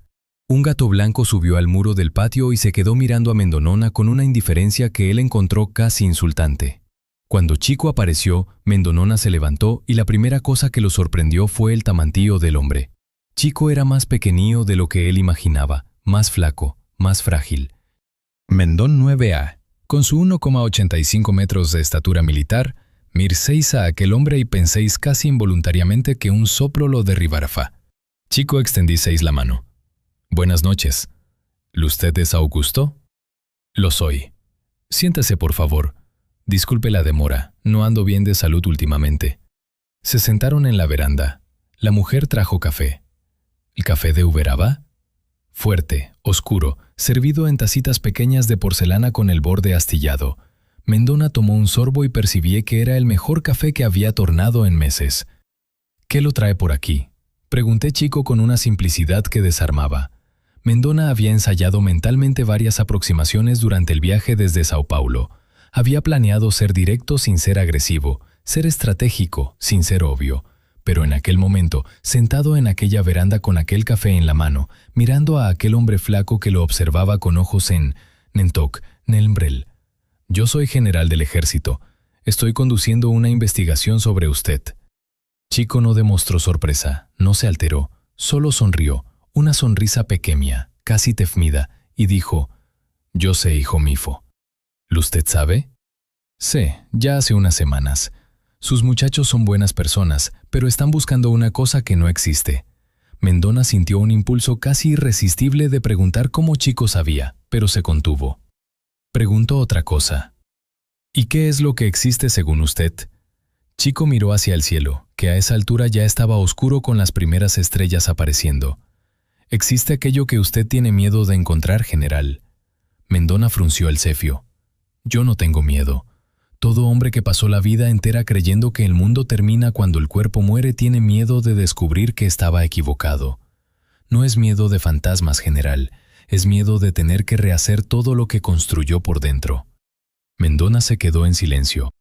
Un gato blanco subió al muro del patio y se quedó mirando a Mendonona con una indiferencia que él encontró casi insultante. Cuando Chico apareció, Mendonona se levantó y la primera cosa que lo sorprendió fue el tamantío del hombre. Chico era más pequeño de lo que él imaginaba, más flaco, más frágil. Mendón 9A, con su 1,85 metros de estatura militar, miréis a aquel hombre y penséis casi involuntariamente que un soplo lo derribará. Chico, extendíseis la mano. Buenas noches. ¿Usted es Augusto? Lo soy. Siéntese, por favor. Disculpe la demora, no ando bien de salud últimamente. Se sentaron en la veranda. La mujer trajo café. ¿El café de Uberaba? Fuerte, oscuro, servido en tacitas pequeñas de porcelana con el borde astillado. Mendona tomó un sorbo y percibí que era el mejor café que había tornado en meses. ¿Qué lo trae por aquí?, pregunté Chico con una simplicidad que desarmaba. Mendona había ensayado mentalmente varias aproximaciones durante el viaje desde Sao Paulo. Había planeado ser directo sin ser agresivo, ser estratégico sin ser obvio. Pero en aquel momento, sentado en aquella veranda con aquel café en la mano, mirando a aquel hombre flaco que lo observaba con ojos en Nentok, Nelmbrel. Yo soy general del ejército. Estoy conduciendo una investigación sobre usted. Chico no demostró sorpresa, no se alteró, solo sonrió, una sonrisa pequeña, casi tefmida, y dijo: «Yo sé, hijo mifo». ¿Usted sabe? Sé, ya hace unas semanas. Sus muchachos son buenas personas, pero están buscando una cosa que no existe. Mendona sintió un impulso casi irresistible de preguntar cómo Chico sabía, pero se contuvo. Preguntó otra cosa. ¿Y qué es lo que existe según usted? Chico miró hacia el cielo, que a esa altura ya estaba oscuro con las primeras estrellas apareciendo. Existe aquello que usted tiene miedo de encontrar, general. Mendona frunció el cefio. Yo no tengo miedo. Todo hombre que pasó la vida entera creyendo que el mundo termina cuando el cuerpo muere tiene miedo de descubrir que estaba equivocado. No es miedo de fantasmas, general, es miedo de tener que rehacer todo lo que construyó por dentro. Mendona se quedó en silencio.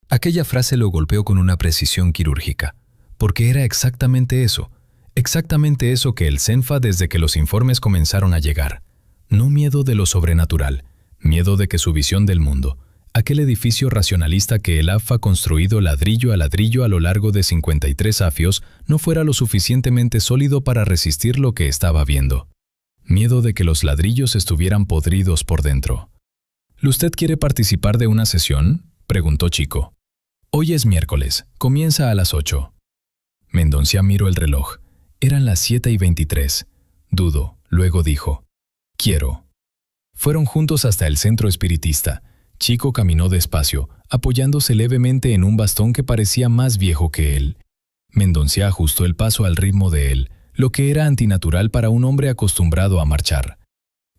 Aquella frase lo golpeó con una precisión quirúrgica, porque era exactamente eso que el CENFA desde que los informes comenzaron a llegar. No miedo de lo sobrenatural, miedo de que su visión del mundo, aquel edificio racionalista que el AFA ha construido ladrillo a lo largo de 53 afios, no fuera lo suficientemente sólido para resistir lo que estaba viendo. Miedo de que los ladrillos estuvieran podridos por dentro. ¿Usted quiere participar de una sesión?, preguntó Chico. Hoy es miércoles, comienza a las 8. Mendoncia miró el reloj. Eran las 7:23. Dudó, luego dijo: «Quiero». Fueron juntos hasta el centro espiritista. Chico caminó despacio, apoyándose levemente en un bastón que parecía más viejo que él. Mendoncia ajustó el paso al ritmo de él, lo que era antinatural para un hombre acostumbrado a marchar.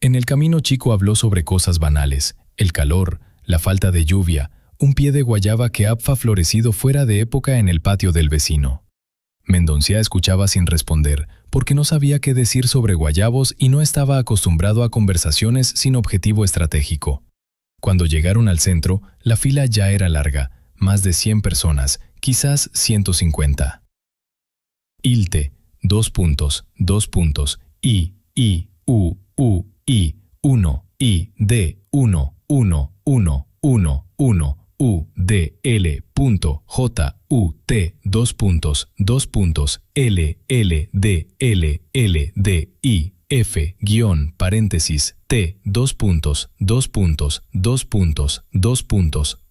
En el camino Chico habló sobre cosas banales, el calor, la falta de lluvia, un pie de guayaba que había florecido fuera de época en el patio del vecino. Mendoncia escuchaba sin responder, porque no sabía qué decir sobre guayabos y no estaba acostumbrado a conversaciones sin objetivo estratégico. Cuando llegaron al centro, la fila ya era larga, más de 100 personas, quizás 150. ILTE, I, U, I, 1, I, D, 1, 1, 1, 1, 1, U, D, L, J, U, T, L, D, L, D, I, F, paréntesis, T,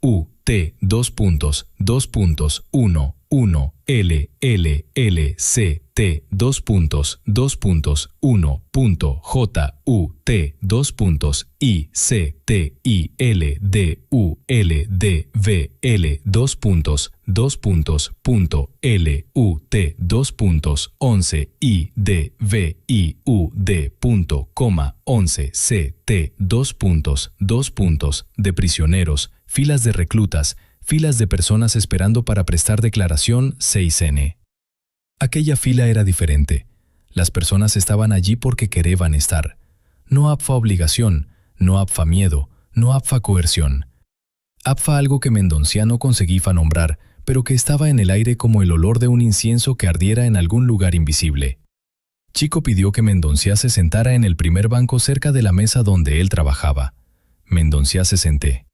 U, T, 1, 1, L, C, T, 1, J, U, T, I, C, T, I, L, D, U, L, D, V, L, L, U, T, 11, I, D, V, I, U, D, 11, C, T, de prisioneros, filas de reclutas, filas de personas esperando para prestar declaración 6N. Aquella fila era diferente. Las personas estaban allí porque querían estar. No apfa obligación, no apfa miedo, no apfa coerción. Apfa algo que Mendoncia no conseguía nombrar, pero que estaba en el aire como el olor de un incienso que ardiera en algún lugar invisible. Chico pidió que Mendoncia se sentara en el primer banco cerca de la mesa donde él trabajaba. Mendoncia se senté.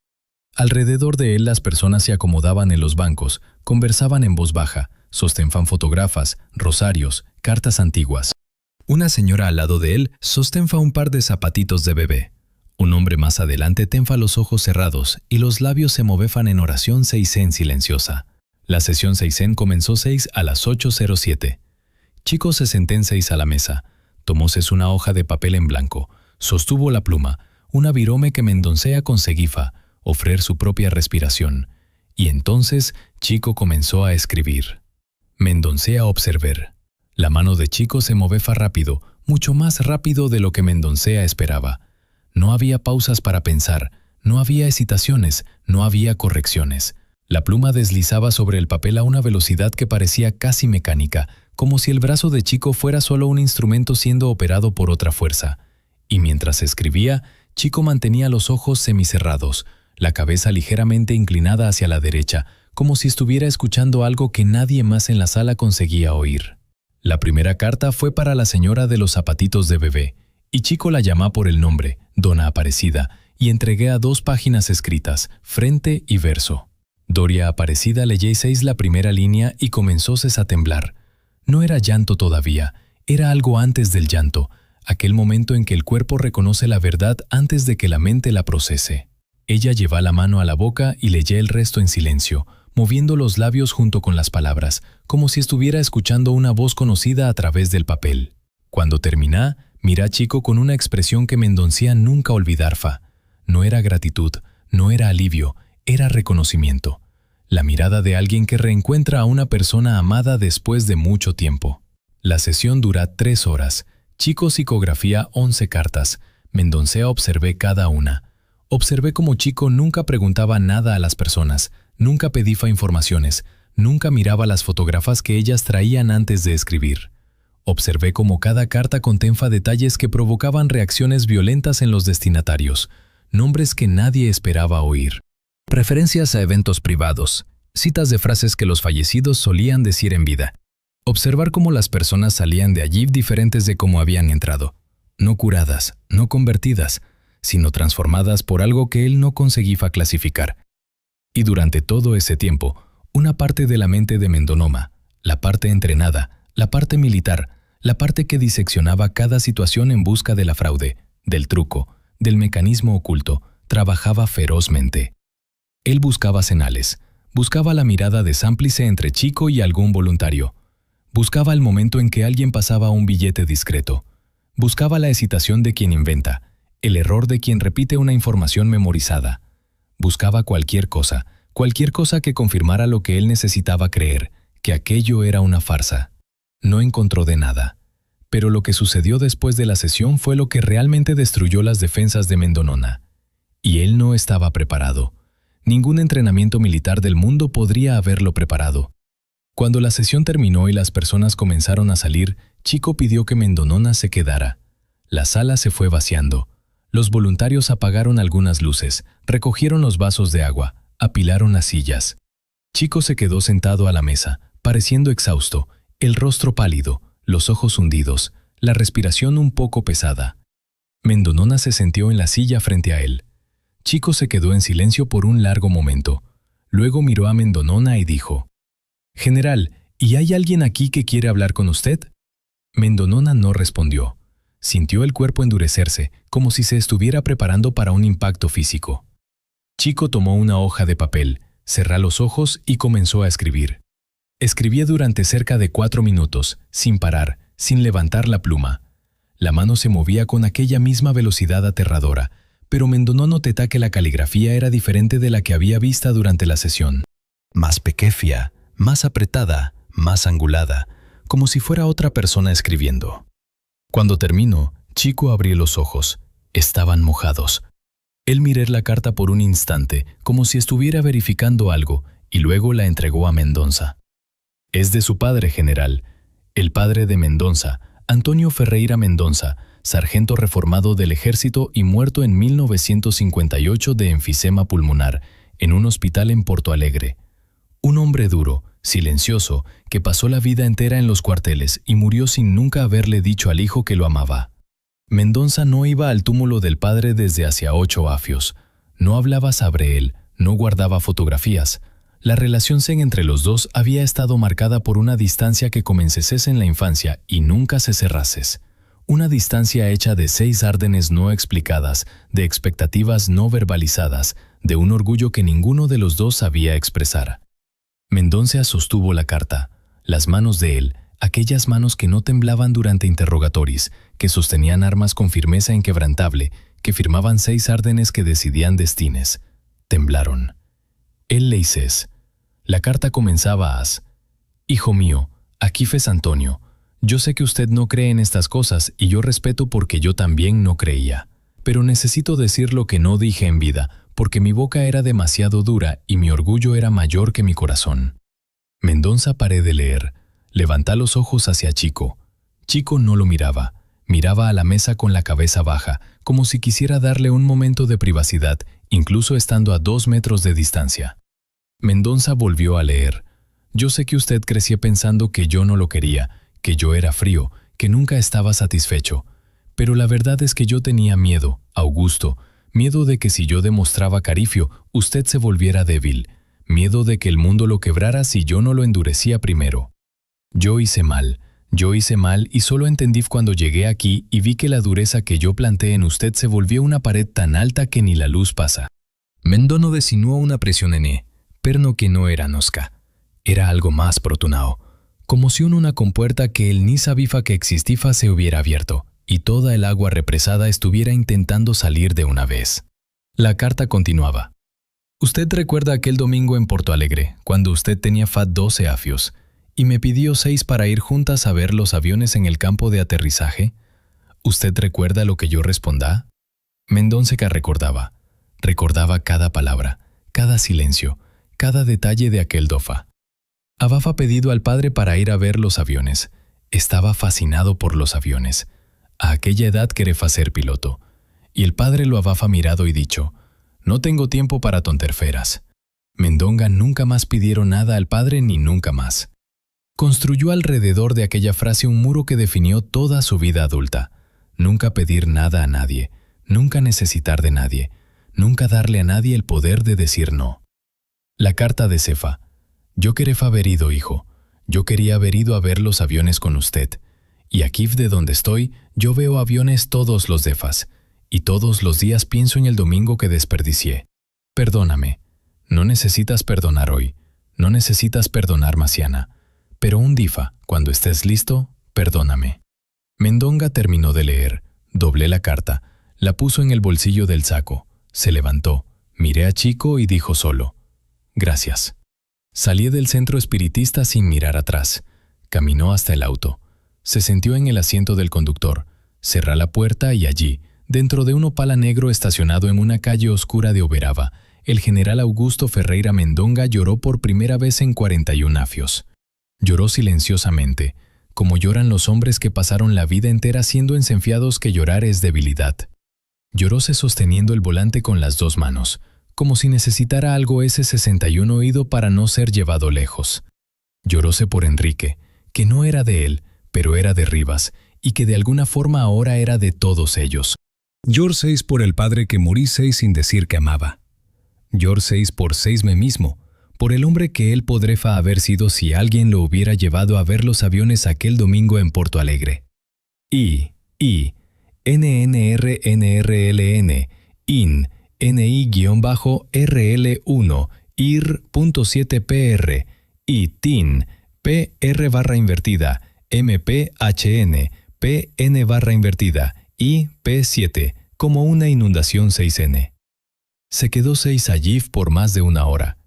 Alrededor de él las personas se acomodaban en los bancos, conversaban en voz baja, sostenían fotógrafas, rosarios, cartas antiguas. Una señora al lado de él sostenía un par de zapatitos de bebé. Un hombre más adelante tenía los ojos cerrados y los labios se movían en oración 6en silenciosa. La sesión 6en comenzó 6 a las 8:07. Chico se sentó en 6 a la mesa. Tomóse una hoja de papel en blanco, sostuvo la pluma, una virome que Mendoncia conseguía, ofrecer su propia respiración. Y entonces Chico comenzó a escribir. Mendoncia observer. La mano de Chico se movía rápido, mucho más rápido de lo que Mendoncia esperaba. No había pausas para pensar, no había hesitaciones, no había correcciones. La pluma deslizaba sobre el papel a una velocidad que parecía casi mecánica, como si el brazo de Chico fuera solo un instrumento siendo operado por otra fuerza. Y mientras escribía, Chico mantenía los ojos semicerrados, la cabeza ligeramente inclinada hacia la derecha, como si estuviera escuchando algo que nadie más en la sala conseguía oír. La primera carta fue para la señora de los zapatitos de bebé, y Chico la llamó por el nombre, Dona Aparecida, y entregué a 2 páginas escritas, frente y verso. Doria Aparecida leyéis la primera línea y comenzóse a temblar. No era llanto todavía, era algo antes del llanto, aquel momento en que el cuerpo reconoce la verdad antes de que la mente la procese. Ella lleva la mano a la boca y leyó el resto en silencio, moviendo los labios junto con las palabras, como si estuviera escuchando una voz conocida a través del papel. Cuando terminá, mirá a Chico con una expresión que Mendoncia nunca olvidará. No era gratitud, no era alivio, era reconocimiento. La mirada de alguien que reencuentra a una persona amada después de mucho tiempo. La sesión dura 3 horas. Chico psicografía 11 cartas. Mendoncia observé cada una. Observé cómo Chico nunca preguntaba nada a las personas, nunca pedía informaciones, nunca miraba las fotógrafas que ellas traían antes de escribir. Observé cómo cada carta contenía detalles que provocaban reacciones violentas en los destinatarios, nombres que nadie esperaba oír. Preferencias a eventos privados, citas de frases que los fallecidos solían decir en vida. Observar cómo las personas salían de allí diferentes de cómo habían entrado, no curadas, no convertidas, sino transformadas por algo que él no conseguía clasificar. Y durante todo ese tiempo, una parte de la mente de Mendonoma, la parte entrenada, la parte militar, la parte que diseccionaba cada situación en busca de la fraude, del truco, del mecanismo oculto, trabajaba ferozmente. Él buscaba señales, buscaba la mirada de cómplice entre Chico y algún voluntario, buscaba el momento en que alguien pasaba un billete discreto, buscaba la hesitación de quien inventa, el error de quien repite una información memorizada. Buscaba cualquier cosa que confirmara lo que él necesitaba creer, que aquello era una farsa. No encontró de nada. Pero lo que sucedió después de la sesión fue lo que realmente destruyó las defensas de Mendonona. Y él no estaba preparado. Ningún entrenamiento militar del mundo podría haberlo preparado. Cuando la sesión terminó y las personas comenzaron a salir, Chico pidió que Mendonona se quedara. La sala se fue vaciando. Los voluntarios apagaron algunas luces, recogieron los vasos de agua, apilaron las sillas. Chico se quedó sentado a la mesa, pareciendo exhausto, el rostro pálido, los ojos hundidos, la respiración un poco pesada. Mendonona se sentó en la silla frente a él. Chico se quedó en silencio por un largo momento. Luego miró a Mendonona y dijo: «General, ¿y hay alguien aquí que quiere hablar con usted?» Mendonona no respondió. Sintió el cuerpo endurecerse, como si se estuviera preparando para un impacto físico. Chico tomó una hoja de papel, cerró los ojos y comenzó a escribir. Escribía durante cerca de 4 minutos, sin parar, sin levantar la pluma. La mano se movía con aquella misma velocidad aterradora, pero Mendonó notó que la caligrafía era diferente de la que había vista durante la sesión. Más pequeña, más apretada, más angulada, como si fuera otra persona escribiendo. Cuando terminó, Chico abrió los ojos. Estaban mojados. Él miró la carta por un instante, como si estuviera verificando algo, y luego la entregó a Mendonça. Es de su padre, general, el padre de Mendonça, Antonio Ferreira Mendonça, sargento reformado del ejército y muerto en 1958 de enfisema pulmonar, en un hospital en Porto Alegre. Un hombre duro, silencioso, que pasó la vida entera en los cuarteles y murió sin nunca haberle dicho al hijo que lo amaba. Mendonça no iba al túmulo del padre desde hacía 8 años. No hablaba sobre él, no guardaba fotografías. La relación entre los dos había estado marcada por una distancia que comenzase en la infancia y nunca se cerrase. Una distancia hecha de 6 órdenes no explicadas, de expectativas no verbalizadas, de un orgullo que ninguno de los dos sabía expresar. Mendonça sostuvo la carta. Las manos de él, aquellas manos que no temblaban durante interrogatorios, que sostenían armas con firmeza inquebrantable, que firmaban 6 órdenes que decidían destines, temblaron. Él le hizo. La carta comenzaba a: Hijo mío, aquí fes Antonio. Yo sé que usted no cree en estas cosas y yo respeto porque yo también no creía. Pero necesito decir lo que no dije en vida, porque mi boca era demasiado dura y mi orgullo era mayor que mi corazón. Mendonça paró de leer. Levantó los ojos hacia Chico. Chico no lo miraba. Miraba a la mesa con la cabeza baja, como si quisiera darle un momento de privacidad, incluso estando a 2 metros de distancia. Mendonça volvió a leer. Yo sé que usted creció pensando que yo no lo quería, que yo era frío, que nunca estaba satisfecho. Pero la verdad es que yo tenía miedo, Augusto, miedo de que si yo demostraba cariño, usted se volviera débil, miedo de que el mundo lo quebrara si yo no lo endurecía primero. Yo hice mal y solo entendí cuando llegué aquí y vi que la dureza que yo planté en usted se volvió una pared tan alta que ni la luz pasa. Mendonça desinúa una presión en él, pero que no era nosca. Era algo más protunao, como si una compuerta que él ni sabía que existía se hubiera abierto, y toda el agua represada estuviera intentando salir de una vez. La carta continuaba. Usted recuerda aquel domingo en Porto Alegre, cuando usted tenía 12 años, y me pidió 6 para ir juntas a ver los aviones en el campo de aterrizaje. ¿Usted recuerda lo que yo respondá? Mendonça recordaba cada palabra, cada silencio, cada detalle de aquel dofa. Había pedido al padre para ir a ver los aviones. Estaba fascinado por los aviones. A aquella edad quería ser piloto. Y el padre lo había mirado y dicho, no tengo tiempo para tonterferas. Mendonça nunca más pidieron nada al padre ni nunca más. Construyó alrededor de aquella frase un muro que definió toda su vida adulta. Nunca pedir nada a nadie, nunca necesitar de nadie, nunca darle a nadie el poder de decir no. La carta de Cefa. Yo quería haber ido, hijo. Yo quería haber ido a ver los aviones con usted. Y aquí de donde estoy, yo veo aviones todos los días. Y todos los días pienso en el domingo que desperdicié. Perdóname. No necesitas perdonar hoy. No necesitas perdonar mañana. Pero un día, cuando estés listo, perdóname. Mendonça terminó de leer. Doblé la carta. La puso en el bolsillo del saco. Se levantó. Miré a Chico y dijo solo, gracias. Salí del centro espiritista sin mirar atrás. Caminó hasta el auto. Se sentó en el asiento del conductor. Cerró la puerta y allí, dentro de un Opala negro estacionado en una calle oscura de Uberaba, el general Augusto Ferreira Mendonça lloró por primera vez en 41 años. Lloró silenciosamente, como lloran los hombres que pasaron la vida entera siendo ensenfiados que llorar es debilidad. Lloróse sosteniendo el volante con las 2 manos, como si necesitara algo ese 61 oído para no ser llevado lejos. Lloróse por Enrique, que no era de él, pero era de Rivas, y que de alguna forma ahora era de todos ellos. Llorséis por el padre que moríseis sin decir que amaba. Llorséis por seisme mismo, por el hombre que él podría haber sido si alguien lo hubiera llevado a ver los aviones aquel domingo en Porto Alegre. NNRNRLN, IN, NI-RL1 IR.7PR y TIN PR MPHN PN y P7 como una inundación 6N. Se quedó 6 allí por más de una hora.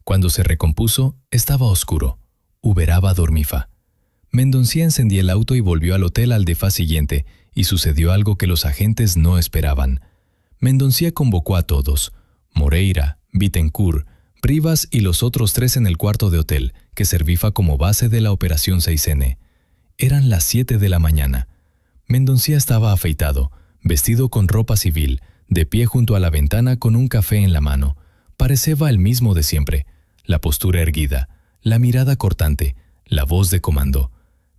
Cuando se recompuso, estaba oscuro. Uberaba dormifa. Mendoncía encendió el auto y volvió al hotel al día siguiente, y sucedió algo que los agentes no esperaban. Mendoncía convocó a todos, Moreira, Bittencourt, Rivas y los otros 3 en el cuarto de hotel, que servía como base de la operación 6N. Eran las 7 de la mañana. Mendoncía estaba afeitado, vestido con ropa civil, de pie junto a la ventana con un café en la mano. Parecía el mismo de siempre, la postura erguida, la mirada cortante, la voz de comando.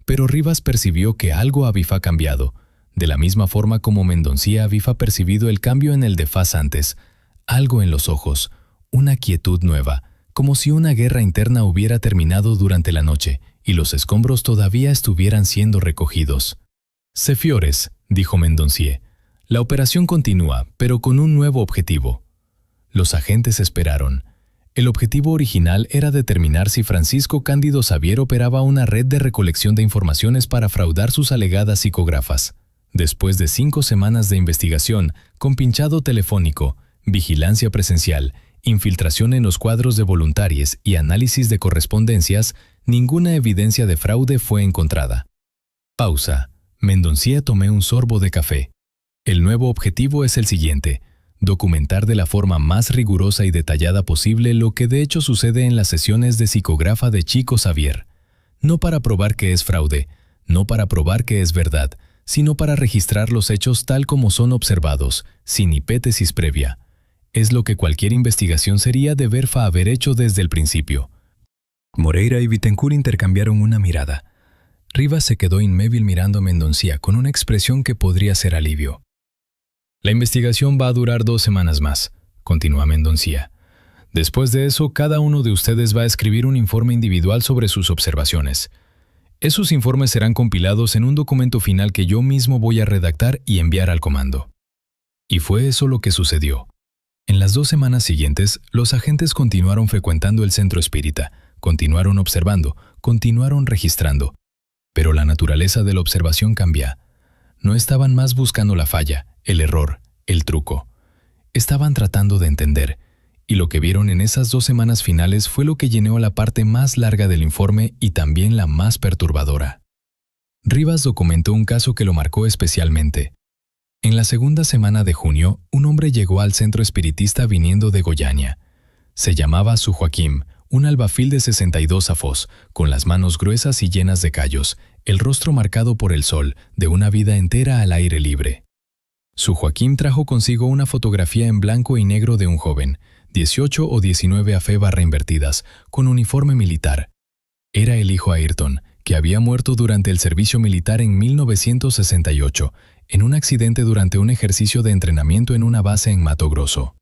Pero Rivas percibió que algo había cambiado, de la misma forma como Mendoncía había percibido el cambio en el de Faz antes, algo en los ojos, una quietud nueva, como si una guerra interna hubiera terminado durante la noche y los escombros todavía estuvieran siendo recogidos. «Sefiores», dijo Mendoncía, «la operación continúa, pero con un nuevo objetivo». Los agentes esperaron. El objetivo original era determinar si Francisco Cándido Xavier operaba una red de recolección de informaciones para fraudar sus alegadas psicógrafas. Después de 5 semanas de investigación, con pinchado telefónico, vigilancia presencial, infiltración en los cuadros de voluntarios y análisis de correspondencias, ninguna evidencia de fraude fue encontrada. Pausa. Mendoncía tomó un sorbo de café. El nuevo objetivo es el siguiente: documentar de la forma más rigurosa y detallada posible lo que de hecho sucede en las sesiones de psicografa de Chico Xavier. No para probar que es fraude, no para probar que es verdad, sino para registrar los hechos tal como son observados, sin hipótesis previa. Es lo que cualquier investigación sería deber haber hecho desde el principio. Moreira y Bittencourt intercambiaron una mirada. Rivas se quedó inmóvil mirando a Mendoncía con una expresión que podría ser alivio. «La investigación va a durar 2 semanas más», continuó Mendoncía. «Después de eso, cada uno de ustedes va a escribir un informe individual sobre sus observaciones. Esos informes serán compilados en un documento final que yo mismo voy a redactar y enviar al comando». Y fue eso lo que sucedió. En las 2 semanas siguientes, los agentes continuaron frecuentando el centro espírita, continuaron observando, continuaron registrando. Pero la naturaleza de la observación cambia. No estaban más buscando la falla, el error, el truco. Estaban tratando de entender, y lo que vieron en esas 2 semanas finales fue lo que llenó la parte más larga del informe y también la más perturbadora. Rivas documentó un caso que lo marcó especialmente. En la segunda semana de junio, un hombre llegó al centro espiritista viniendo de Goiânia. Se llamaba Su Joaquim, un albafil de 62 afos, con las manos gruesas y llenas de callos, el rostro marcado por el sol, de una vida entera al aire libre. Su Joaquim trajo consigo una fotografía en blanco y negro de un joven, 18 o 19 invertidas, con uniforme militar. Era el hijo Ayrton, que había muerto durante el servicio militar en 1968, en un accidente durante un ejercicio de entrenamiento en una base en Mato Grosso.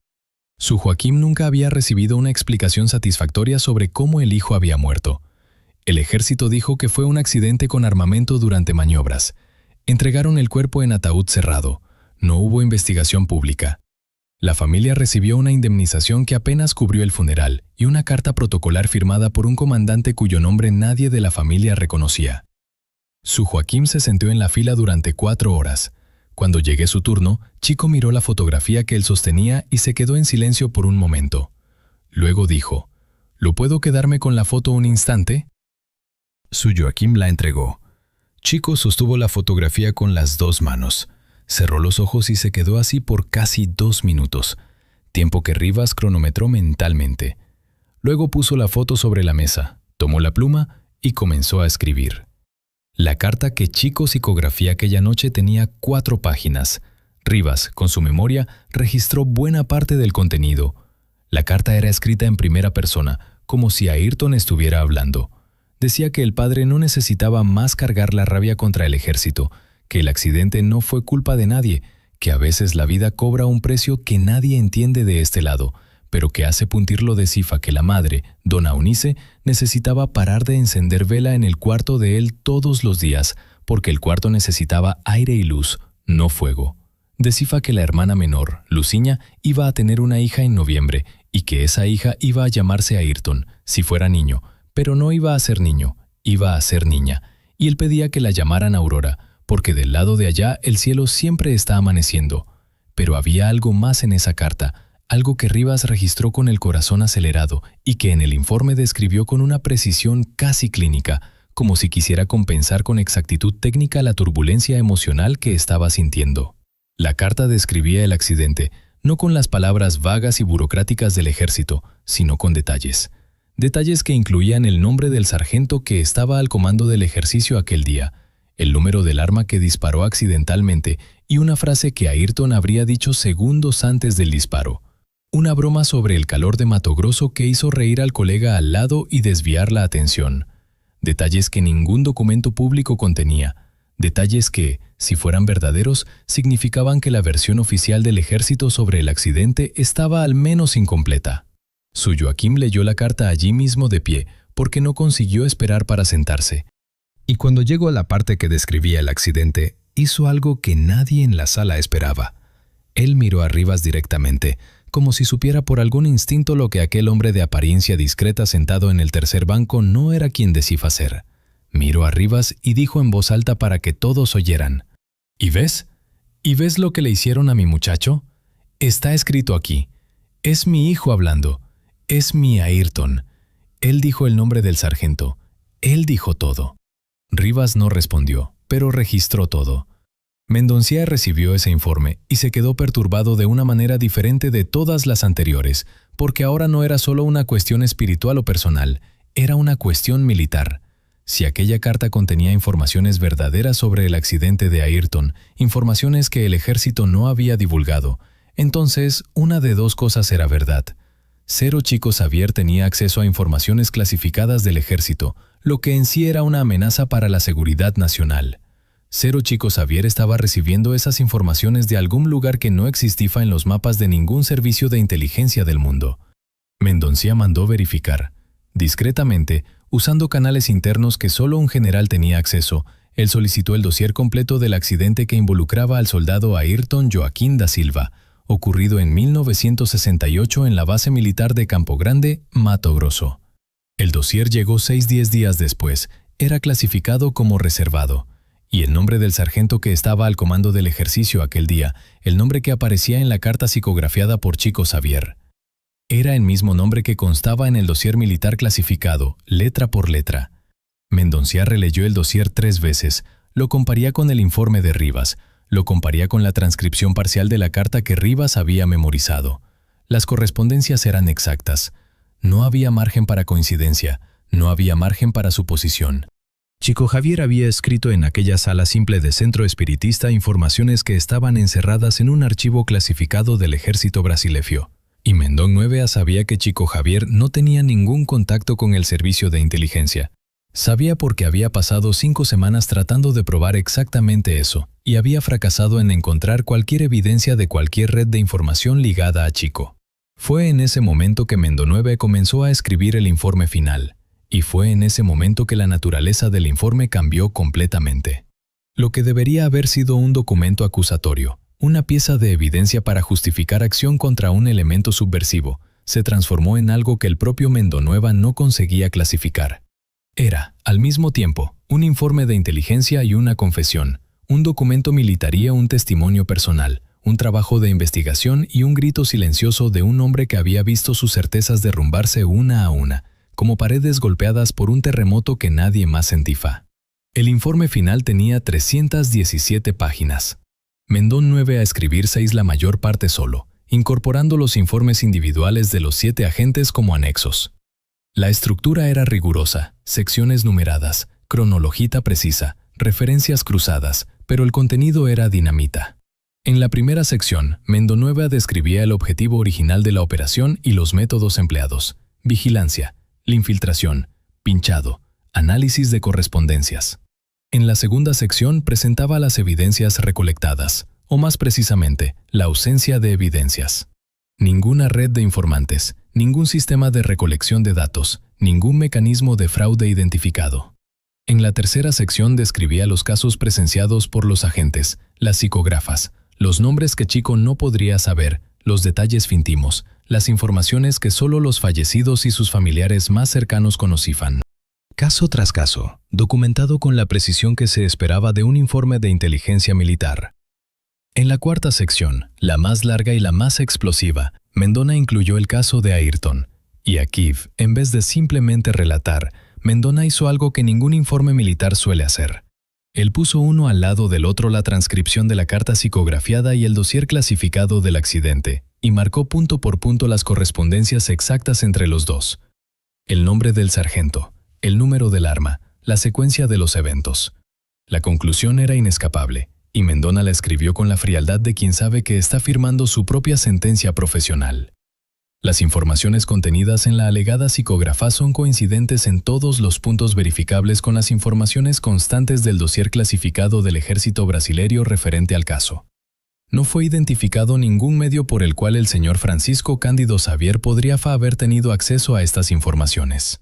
Su Joaquim nunca había recibido una explicación satisfactoria sobre cómo el hijo había muerto. El ejército dijo que fue un accidente con armamento durante maniobras. Entregaron el cuerpo en ataúd cerrado. No hubo investigación pública. La familia recibió una indemnización que apenas cubrió el funeral y una carta protocolar firmada por un comandante cuyo nombre nadie de la familia reconocía. Su Joaquim se sentó en la fila durante 4 horas. Cuando llegue su turno, Chico miró la fotografía que él sostenía y se quedó en silencio por un momento. Luego dijo: «¿Lo puedo quedarme con la foto un instante?». Su Joaquim la entregó. Chico sostuvo la fotografía con las 2 manos. Cerró los ojos y se quedó así por casi 2 minutos, tiempo que Rivas cronometró mentalmente. Luego puso la foto sobre la mesa, tomó la pluma y comenzó a escribir. La carta que Chico psicografía aquella noche tenía 4 páginas. Rivas, con su memoria, registró buena parte del contenido. La carta era escrita en primera persona, como si Ayrton estuviera hablando. Decía que el padre no necesitaba más cargar la rabia contra el ejército, que el accidente no fue culpa de nadie, que a veces la vida cobra un precio que nadie entiende de este lado, pero que hace puntirlo de Cifa que la madre, dona Eunice, necesitaba parar de encender vela en el cuarto de él todos los días, porque el cuarto necesitaba aire y luz, no fuego. descifra que la hermana menor, Luciña, iba a tener una hija en noviembre y que esa hija iba a llamarse Ayrton, si fuera niño, pero no iba a ser niño, iba a ser niña, y él pedía que la llamaran Aurora, porque del lado de allá el cielo siempre está amaneciendo. Pero había algo más en esa carta, algo que Rivas registró con el corazón acelerado y que en el informe describió con una precisión casi clínica, como si quisiera compensar con exactitud técnica la turbulencia emocional que estaba sintiendo. La carta describía el accidente, no con las palabras vagas y burocráticas del ejército, sino con detalles. Detalles que incluían el nombre del sargento que estaba al comando del ejercicio aquel día, el número del arma que disparó accidentalmente y una frase que Ayrton habría dicho segundos antes del disparo. Una broma sobre el calor de Mato Grosso que hizo reír al colega al lado y desviar la atención. Detalles que ningún documento público contenía. Detalles que, si fueran verdaderos, significaban que la versión oficial del ejército sobre el accidente estaba al menos incompleta. Su Joaquim leyó la carta allí mismo de pie, porque no consiguió esperar para sentarse. Y cuando llegó a la parte que describía el accidente, hizo algo que nadie en la sala esperaba. Él miró a Rivas directamente, como si supiera por algún instinto lo que aquel hombre de apariencia discreta sentado en el tercer banco no era quien decía ser. Miró a Rivas y dijo en voz alta para que todos oyeran: ¿Y ves? ¿Y ves lo que le hicieron a mi muchacho? Está escrito aquí. Es mi hijo hablando. Es mi Ayrton. Él dijo el nombre del sargento. Él dijo todo. Rivas no respondió, pero registró todo. Mendoncia recibió ese informe y se quedó perturbado de una manera diferente de todas las anteriores, porque ahora no era solo una cuestión espiritual o personal, era una cuestión militar. Si aquella carta contenía informaciones verdaderas sobre el accidente de Ayrton, informaciones que el ejército no había divulgado, entonces una de dos cosas era verdad. Cero Chico Xavier tenía acceso a informaciones clasificadas del ejército, lo que en sí era una amenaza para la seguridad nacional. Cero Chico Xavier estaba recibiendo esas informaciones de algún lugar que no existía en los mapas de ningún servicio de inteligencia del mundo. Mendoncia mandó verificar. Discretamente, usando canales internos que solo un general tenía acceso, él solicitó el dossier completo del accidente que involucraba al soldado Ayrton Joaquim da Silva, ocurrido en 1968 en la base militar de Campo Grande, Mato Grosso. El dossier llegó 10 días después, era clasificado como reservado, y el nombre del sargento que estaba al comando del ejercicio aquel día, el nombre que aparecía en la carta psicografiada por Chico Xavier. Era el mismo nombre que constaba en el dossier militar clasificado, letra por letra. Mendoncia releyó el dossier 3 veces, lo comparía con el informe de Rivas, lo comparía con la transcripción parcial de la carta que Rivas había memorizado. Las correspondencias eran exactas. No había margen para coincidencia, no había margen para suposición. Chico Xavier había escrito en aquella sala simple de centro espiritista informaciones que estaban encerradas en un archivo clasificado del ejército brasileño. Y Mendón Nueva sabía que Chico Xavier no tenía ningún contacto con el servicio de inteligencia. Sabía porque había pasado 5 semanas tratando de probar exactamente eso, y había fracasado en encontrar cualquier evidencia de cualquier red de información ligada a Chico. Fue en ese momento que Mendón Nueva comenzó a escribir el informe final, y fue en ese momento que la naturaleza del informe cambió completamente. Lo que debería haber sido un documento acusatorio, una pieza de evidencia para justificar acción contra un elemento subversivo, se transformó en algo que el propio Mendón Nueva no conseguía clasificar. Era, al mismo tiempo, un informe de inteligencia y una confesión, un documento militar y un testimonio personal, un trabajo de investigación y un grito silencioso de un hombre que había visto sus certezas derrumbarse una a una, como paredes golpeadas por un terremoto que nadie más sentía. El informe final tenía 317 páginas. Mendón Nueva a escribir 6 la mayor parte solo, incorporando los informes individuales de los 7 agentes como anexos. La estructura era rigurosa, secciones numeradas, cronología precisa, referencias cruzadas, pero el contenido era dinamita. En la primera sección, Mendón Nueva describía el objetivo original de la operación y los métodos empleados: vigilancia, la infiltración, pinchado, análisis de correspondencias. En la segunda sección presentaba las evidencias recolectadas, o más precisamente, la ausencia de evidencias. Ninguna red de informantes, ningún sistema de recolección de datos, ningún mecanismo de fraude identificado. En la tercera sección describía los casos presenciados por los agentes, las psicógrafas, Los nombres que Chico no podría saber, los detalles íntimos, las informaciones que solo los fallecidos y sus familiares más cercanos conocían. Caso tras caso, documentado con la precisión que se esperaba de un informe de inteligencia militar. En la cuarta sección, la más larga y la más explosiva, Mendona incluyó el caso de Ayrton. Y aquí, en vez de simplemente relatar, Mendona hizo algo que ningún informe militar suele hacer. Él puso uno al lado del otro la transcripción de la carta psicografiada y el dossier clasificado del accidente, y marcó punto por punto las correspondencias exactas entre los dos. El nombre del sargento, el número del arma, la secuencia de los eventos. La conclusión era inescapable, y Mendona la escribió con la frialdad de quien sabe que está firmando su propia sentencia profesional. Las informaciones contenidas en la alegada psicógrafa son coincidentes en todos los puntos verificables con las informaciones constantes del dossier clasificado del ejército brasileño referente al caso. No fue identificado ningún medio por el cual el señor Francisco Cándido Xavier podría haber tenido acceso a estas informaciones.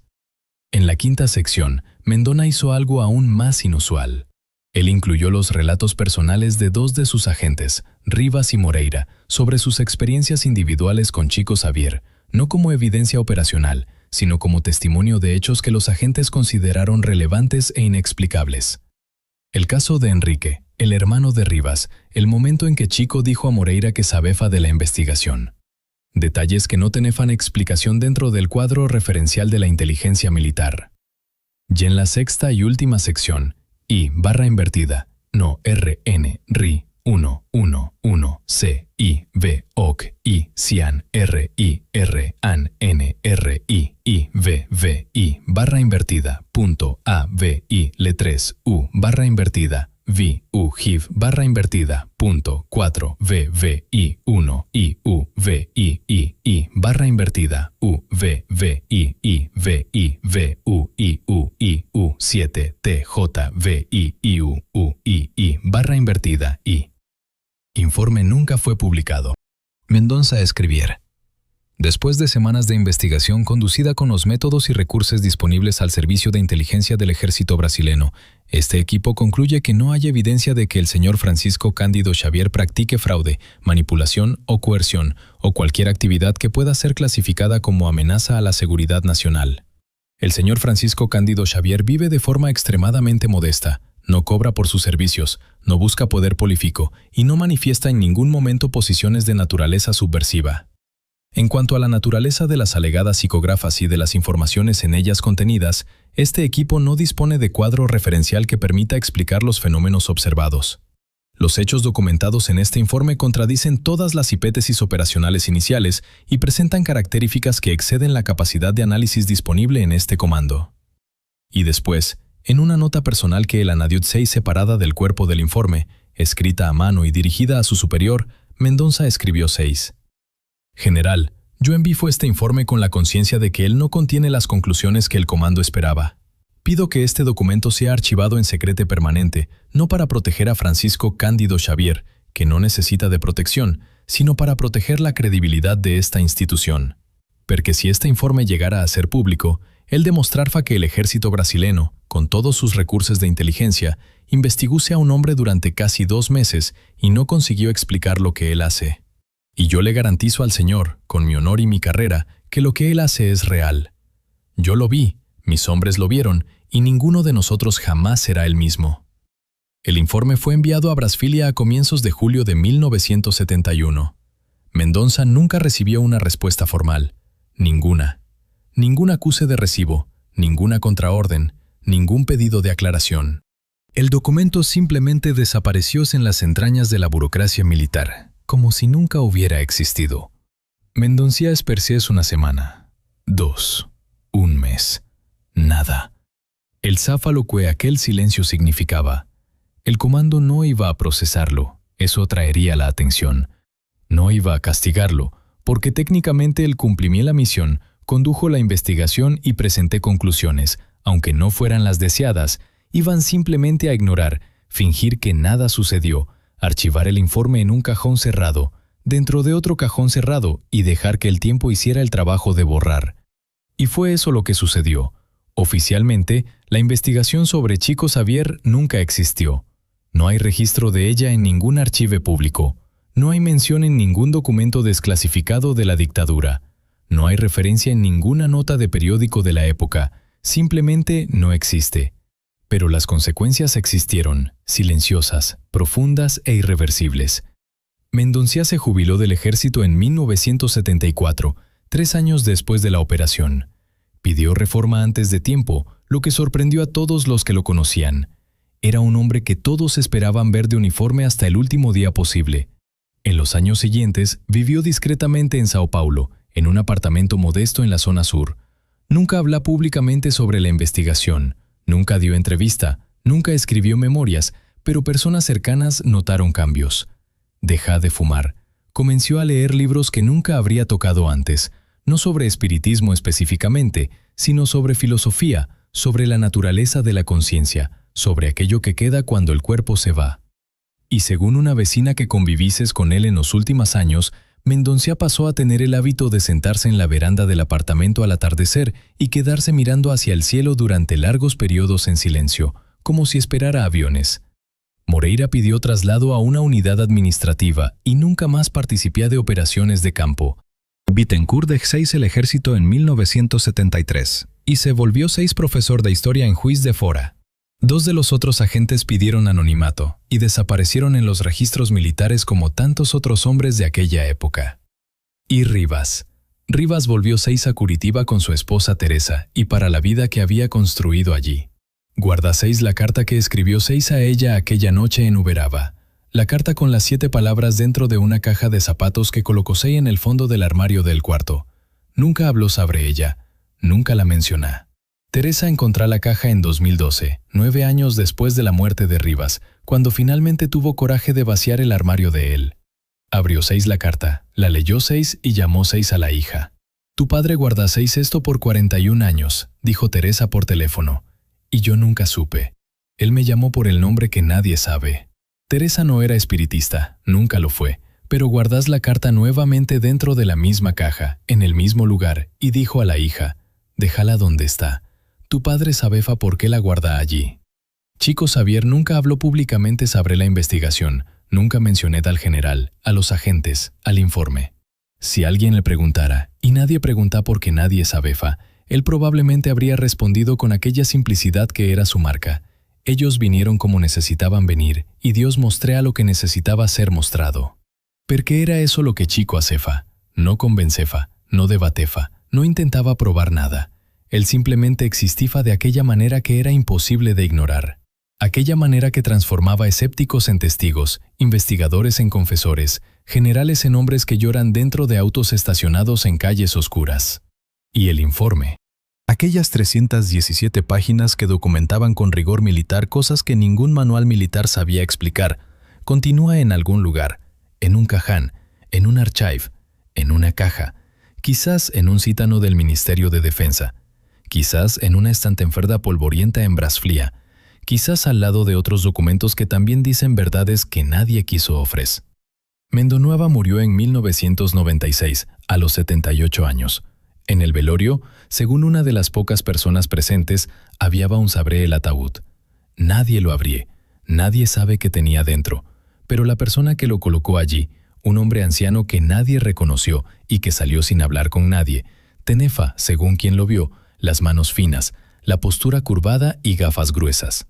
En la quinta sección, Mendona hizo algo aún más inusual. Él incluyó los relatos personales de dos de sus agentes, Rivas y Moreira, sobre sus experiencias individuales con Chico Xavier, no como evidencia operacional, sino como testimonio de hechos que los agentes consideraron relevantes e inexplicables. El caso de Enrique, el hermano de Rivas, el momento en que Chico dijo a Moreira que sabía de la investigación. Detalles que no tenían explicación dentro del cuadro referencial de la inteligencia militar. Y en la sexta y última sección, I/invertida, no RN, RI, 1, 1, 1, C, I, V, OC, I, CIAN, R, I, R, AN, N, R, I, V, V, I/invertida, punto, A, V, I, L3, U/invertida, V, U, HIV/invertida, punto, 4, V, V, I, 1, I, U, V, I/invertida, U, V, V, I, V, I, V, U, I, U, 7, T, J, V, I, U, I/invertida, I. Informe nunca fue publicado. Mendonça escribiera. Después de semanas de investigación conducida con los métodos y recursos disponibles al servicio de inteligencia del ejército brasileño, este equipo concluye que no hay evidencia de que el señor Francisco Cándido Xavier practique fraude, manipulación o coerción, o cualquier actividad que pueda ser clasificada como amenaza a la seguridad nacional. El señor Francisco Cándido Xavier vive de forma extremadamente modesta, no cobra por sus servicios, no busca poder político y no manifiesta en ningún momento posiciones de naturaleza subversiva. En cuanto a la naturaleza de las alegadas psicógrafas y de las informaciones en ellas contenidas, este equipo no dispone de cuadro referencial que permita explicar los fenómenos observados. Los hechos documentados en este informe contradicen todas las hipótesis operacionales iniciales y presentan características que exceden la capacidad de análisis disponible en este comando. Y después, en una nota personal que él añadió 6 separada del cuerpo del informe, escrita a mano y dirigida a su superior, Mendonça escribió 6. General, yo envío este informe con la conciencia de que él no contiene las conclusiones que el comando esperaba. Pido que este documento sea archivado en secreto permanente, no para proteger a Francisco Cándido Xavier, que no necesita de protección, sino para proteger la credibilidad de esta institución. Porque si este informe llegara a ser público, él demostrará que el ejército brasileño, con todos sus recursos de inteligencia, investigóse a un hombre durante casi 2 meses y no consiguió explicar lo que él hace. Y yo le garantizo al señor, con mi honor y mi carrera, que lo que él hace es real. Yo lo vi, mis hombres lo vieron, y ninguno de nosotros jamás será el mismo. El informe fue enviado a Brasilia a comienzos de julio de 1971. Mendonça nunca recibió una respuesta formal. Ninguna. Ningún acuse de recibo, ninguna contraorden, ningún pedido de aclaración. El documento simplemente desapareció en las entrañas de la burocracia militar, como si nunca hubiera existido. Mendonça esperó una semana, 2, un mes, nada. El záfalo que aquel silencio significaba. El comando no iba a procesarlo, eso traería la atención. No iba a castigarlo, porque técnicamente él cumplía la misión, condujo la investigación y presenté conclusiones, aunque no fueran las deseadas, iban simplemente a ignorar, fingir que nada sucedió, archivar el informe en un cajón cerrado, dentro de otro cajón cerrado y dejar que el tiempo hiciera el trabajo de borrar. Y fue eso lo que sucedió. Oficialmente, la investigación sobre Chico Xavier nunca existió. No hay registro de ella en ningún archivo público. No hay mención en ningún documento desclasificado de la dictadura. No hay referencia en ninguna nota de periódico de la época. Simplemente no existe. Pero las consecuencias existieron, silenciosas, profundas e irreversibles. Mendoncía se jubiló del ejército en 1974, 3 años después de la operación. Pidió reforma antes de tiempo, lo que sorprendió a todos los que lo conocían. Era un hombre que todos esperaban ver de uniforme hasta el último día posible. En los años siguientes, vivió discretamente en Sao Paulo, en un apartamento modesto en la zona sur. Nunca habló públicamente sobre la investigación, nunca dio entrevista, nunca escribió memorias, pero personas cercanas notaron cambios. Deja de fumar. Comenzó a leer libros que nunca habría tocado antes, no sobre espiritismo específicamente, sino sobre filosofía, sobre la naturaleza de la conciencia, sobre aquello que queda cuando el cuerpo se va. Y según una vecina que convivices con él en los últimos años, Mendoncía pasó a tener el hábito de sentarse en la veranda del apartamento al atardecer y quedarse mirando hacia el cielo durante largos periodos en silencio, como si esperara aviones. Moreira pidió traslado a una unidad administrativa y nunca más participó de operaciones de campo. Bittencourt dejó el ejército en 1973 y se volvió profesor de historia en Juiz de Fora. 2 de los otros agentes pidieron anonimato y desaparecieron en los registros militares como tantos otros hombres de aquella época. Y Rivas. Rivas volvió a Curitiba con su esposa Teresa y para la vida que había construido allí. Guarda la carta que escribió a ella aquella noche en Uberaba. La carta con las 7 palabras dentro de una caja de zapatos que colocó en el fondo del armario del cuarto. Nunca habló sobre ella, nunca la mencionó. Teresa encontró la caja en 2012, 9 años después de la muerte de Rivas, cuando finalmente tuvo coraje de vaciar el armario de él. Abrió la carta, la leyó y llamó a la hija. «Tu padre guarda esto por 41 años», dijo Teresa por teléfono. «Y yo nunca supe. Él me llamó por el nombre que nadie sabe». Teresa no era espiritista, nunca lo fue, pero guardás la carta nuevamente dentro de la misma caja, en el mismo lugar, y dijo a la hija, «Déjala donde está. Tu padre sabe por qué la guarda allí». Chico Xavier nunca habló públicamente sobre la investigación, nunca mencioné al general, a los agentes, al informe. Si alguien le preguntara, y nadie pregunta porque nadie sabe, él probablemente habría respondido con aquella simplicidad que era su marca. Ellos vinieron como necesitaban venir, y Dios mostró lo que necesitaba ser mostrado. Porque era eso lo que Chico hacía. No convencía, no debatía, no intentaba probar nada. Él simplemente existía de aquella manera que era imposible de ignorar. Aquella manera que transformaba escépticos en testigos, investigadores en confesores, generales en hombres que lloran dentro de autos estacionados en calles oscuras. Y el informe. Aquellas 317 páginas que documentaban con rigor militar cosas que ningún manual militar sabía explicar, continúa en algún lugar, en un caján, en un archive, en una caja, quizás en un sótano del Ministerio de Defensa, quizás en una estanteferda polvorienta en Brasília, quizás al lado de otros documentos que también dicen verdades que nadie quiso ofrecer. Mendonueva murió en 1996, a los 78 años. En el velorio, según una de las pocas personas presentes, había un sobre el ataúd. Nadie lo abrió, nadie sabe qué tenía dentro, pero la persona que lo colocó allí, un hombre anciano que nadie reconoció y que salió sin hablar con nadie, tenía, según quien lo vio, las manos finas, la postura curvada y gafas gruesas.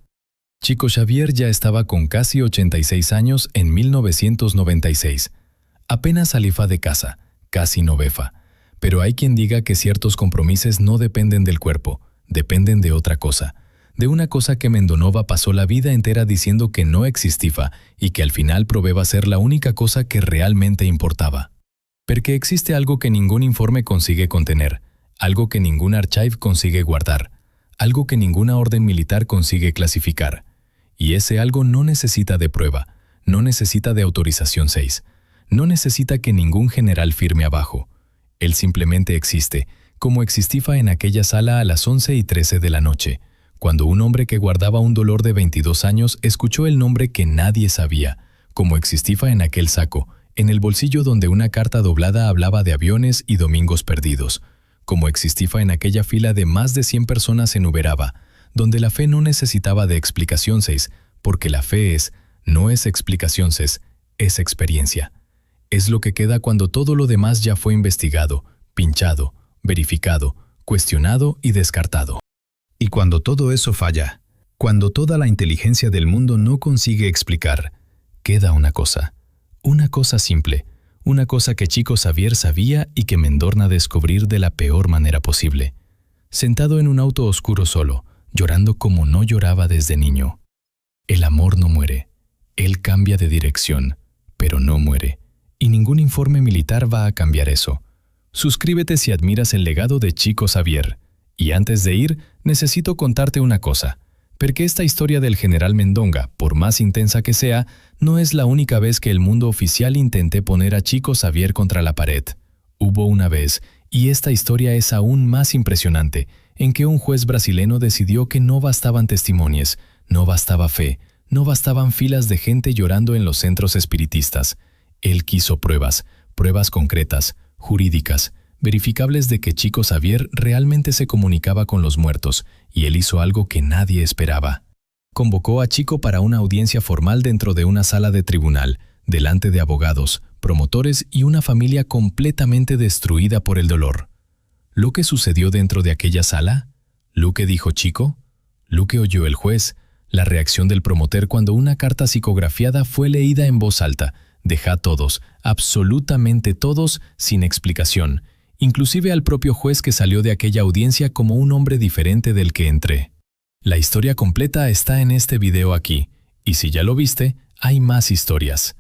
Chico Xavier ya estaba con casi 86 años en 1996. Apenas salía de casa, casi no vefa. Pero hay quien diga que ciertos compromisos no dependen del cuerpo, dependen de otra cosa. De una cosa que Mendonueva pasó la vida entera diciendo que no existía y que al final probaba ser la única cosa que realmente importaba. Porque existe algo que ningún informe consigue contener, algo que ningún archive consigue guardar, algo que ninguna orden militar consigue clasificar. Y ese algo no necesita de prueba, no necesita de autorización 6, no necesita que ningún general firme abajo. Él simplemente existe, como existía en aquella sala a las 11:13 de la noche, cuando un hombre que guardaba un dolor de 22 años escuchó el nombre que nadie sabía, como existía en aquel saco, en el bolsillo donde una carta doblada hablaba de aviones y domingos perdidos, como existía en aquella fila de más de 100 personas en Uberaba, donde la fe no necesitaba de explicación 6, porque la fe no es explicación 6, es experiencia. Es lo que queda cuando todo lo demás ya fue investigado, pinchado, verificado, cuestionado y descartado. Y cuando todo eso falla, cuando toda la inteligencia del mundo no consigue explicar, queda una cosa simple, una cosa que Chico Xavier sabía y que Mendorna descubrir de la peor manera posible. Sentado en un auto oscuro solo, llorando como no lloraba desde niño. El amor no muere. Él cambia de dirección, pero no muere. Y ningún informe militar va a cambiar eso. Suscríbete si admiras el legado de Chico Xavier. Y antes de ir, necesito contarte una cosa. Porque esta historia del general Mendonga, por más intensa que sea, no es la única vez que el mundo oficial intente poner a Chico Xavier contra la pared. Hubo una vez, y esta historia es aún más impresionante, en que un juez brasileño decidió que no bastaban testimonios, no bastaba fe, no bastaban filas de gente llorando en los centros espiritistas. Él quiso pruebas concretas, jurídicas, verificables de que Chico Xavier realmente se comunicaba con los muertos, y él hizo algo que nadie esperaba. Convocó a Chico para una audiencia formal dentro de una sala de tribunal, delante de abogados, promotores y una familia completamente destruida por el dolor. ¿Lo que sucedió dentro de aquella sala? ¿Lo que dijo Chico? ¿Lo que oyó el juez? La reacción del promotor cuando una carta psicografiada fue leída en voz alta, deja a todos, absolutamente todos, sin explicación, inclusive al propio juez que salió de aquella audiencia como un hombre diferente del que entré. La historia completa está en este video aquí, y si ya lo viste, hay más historias.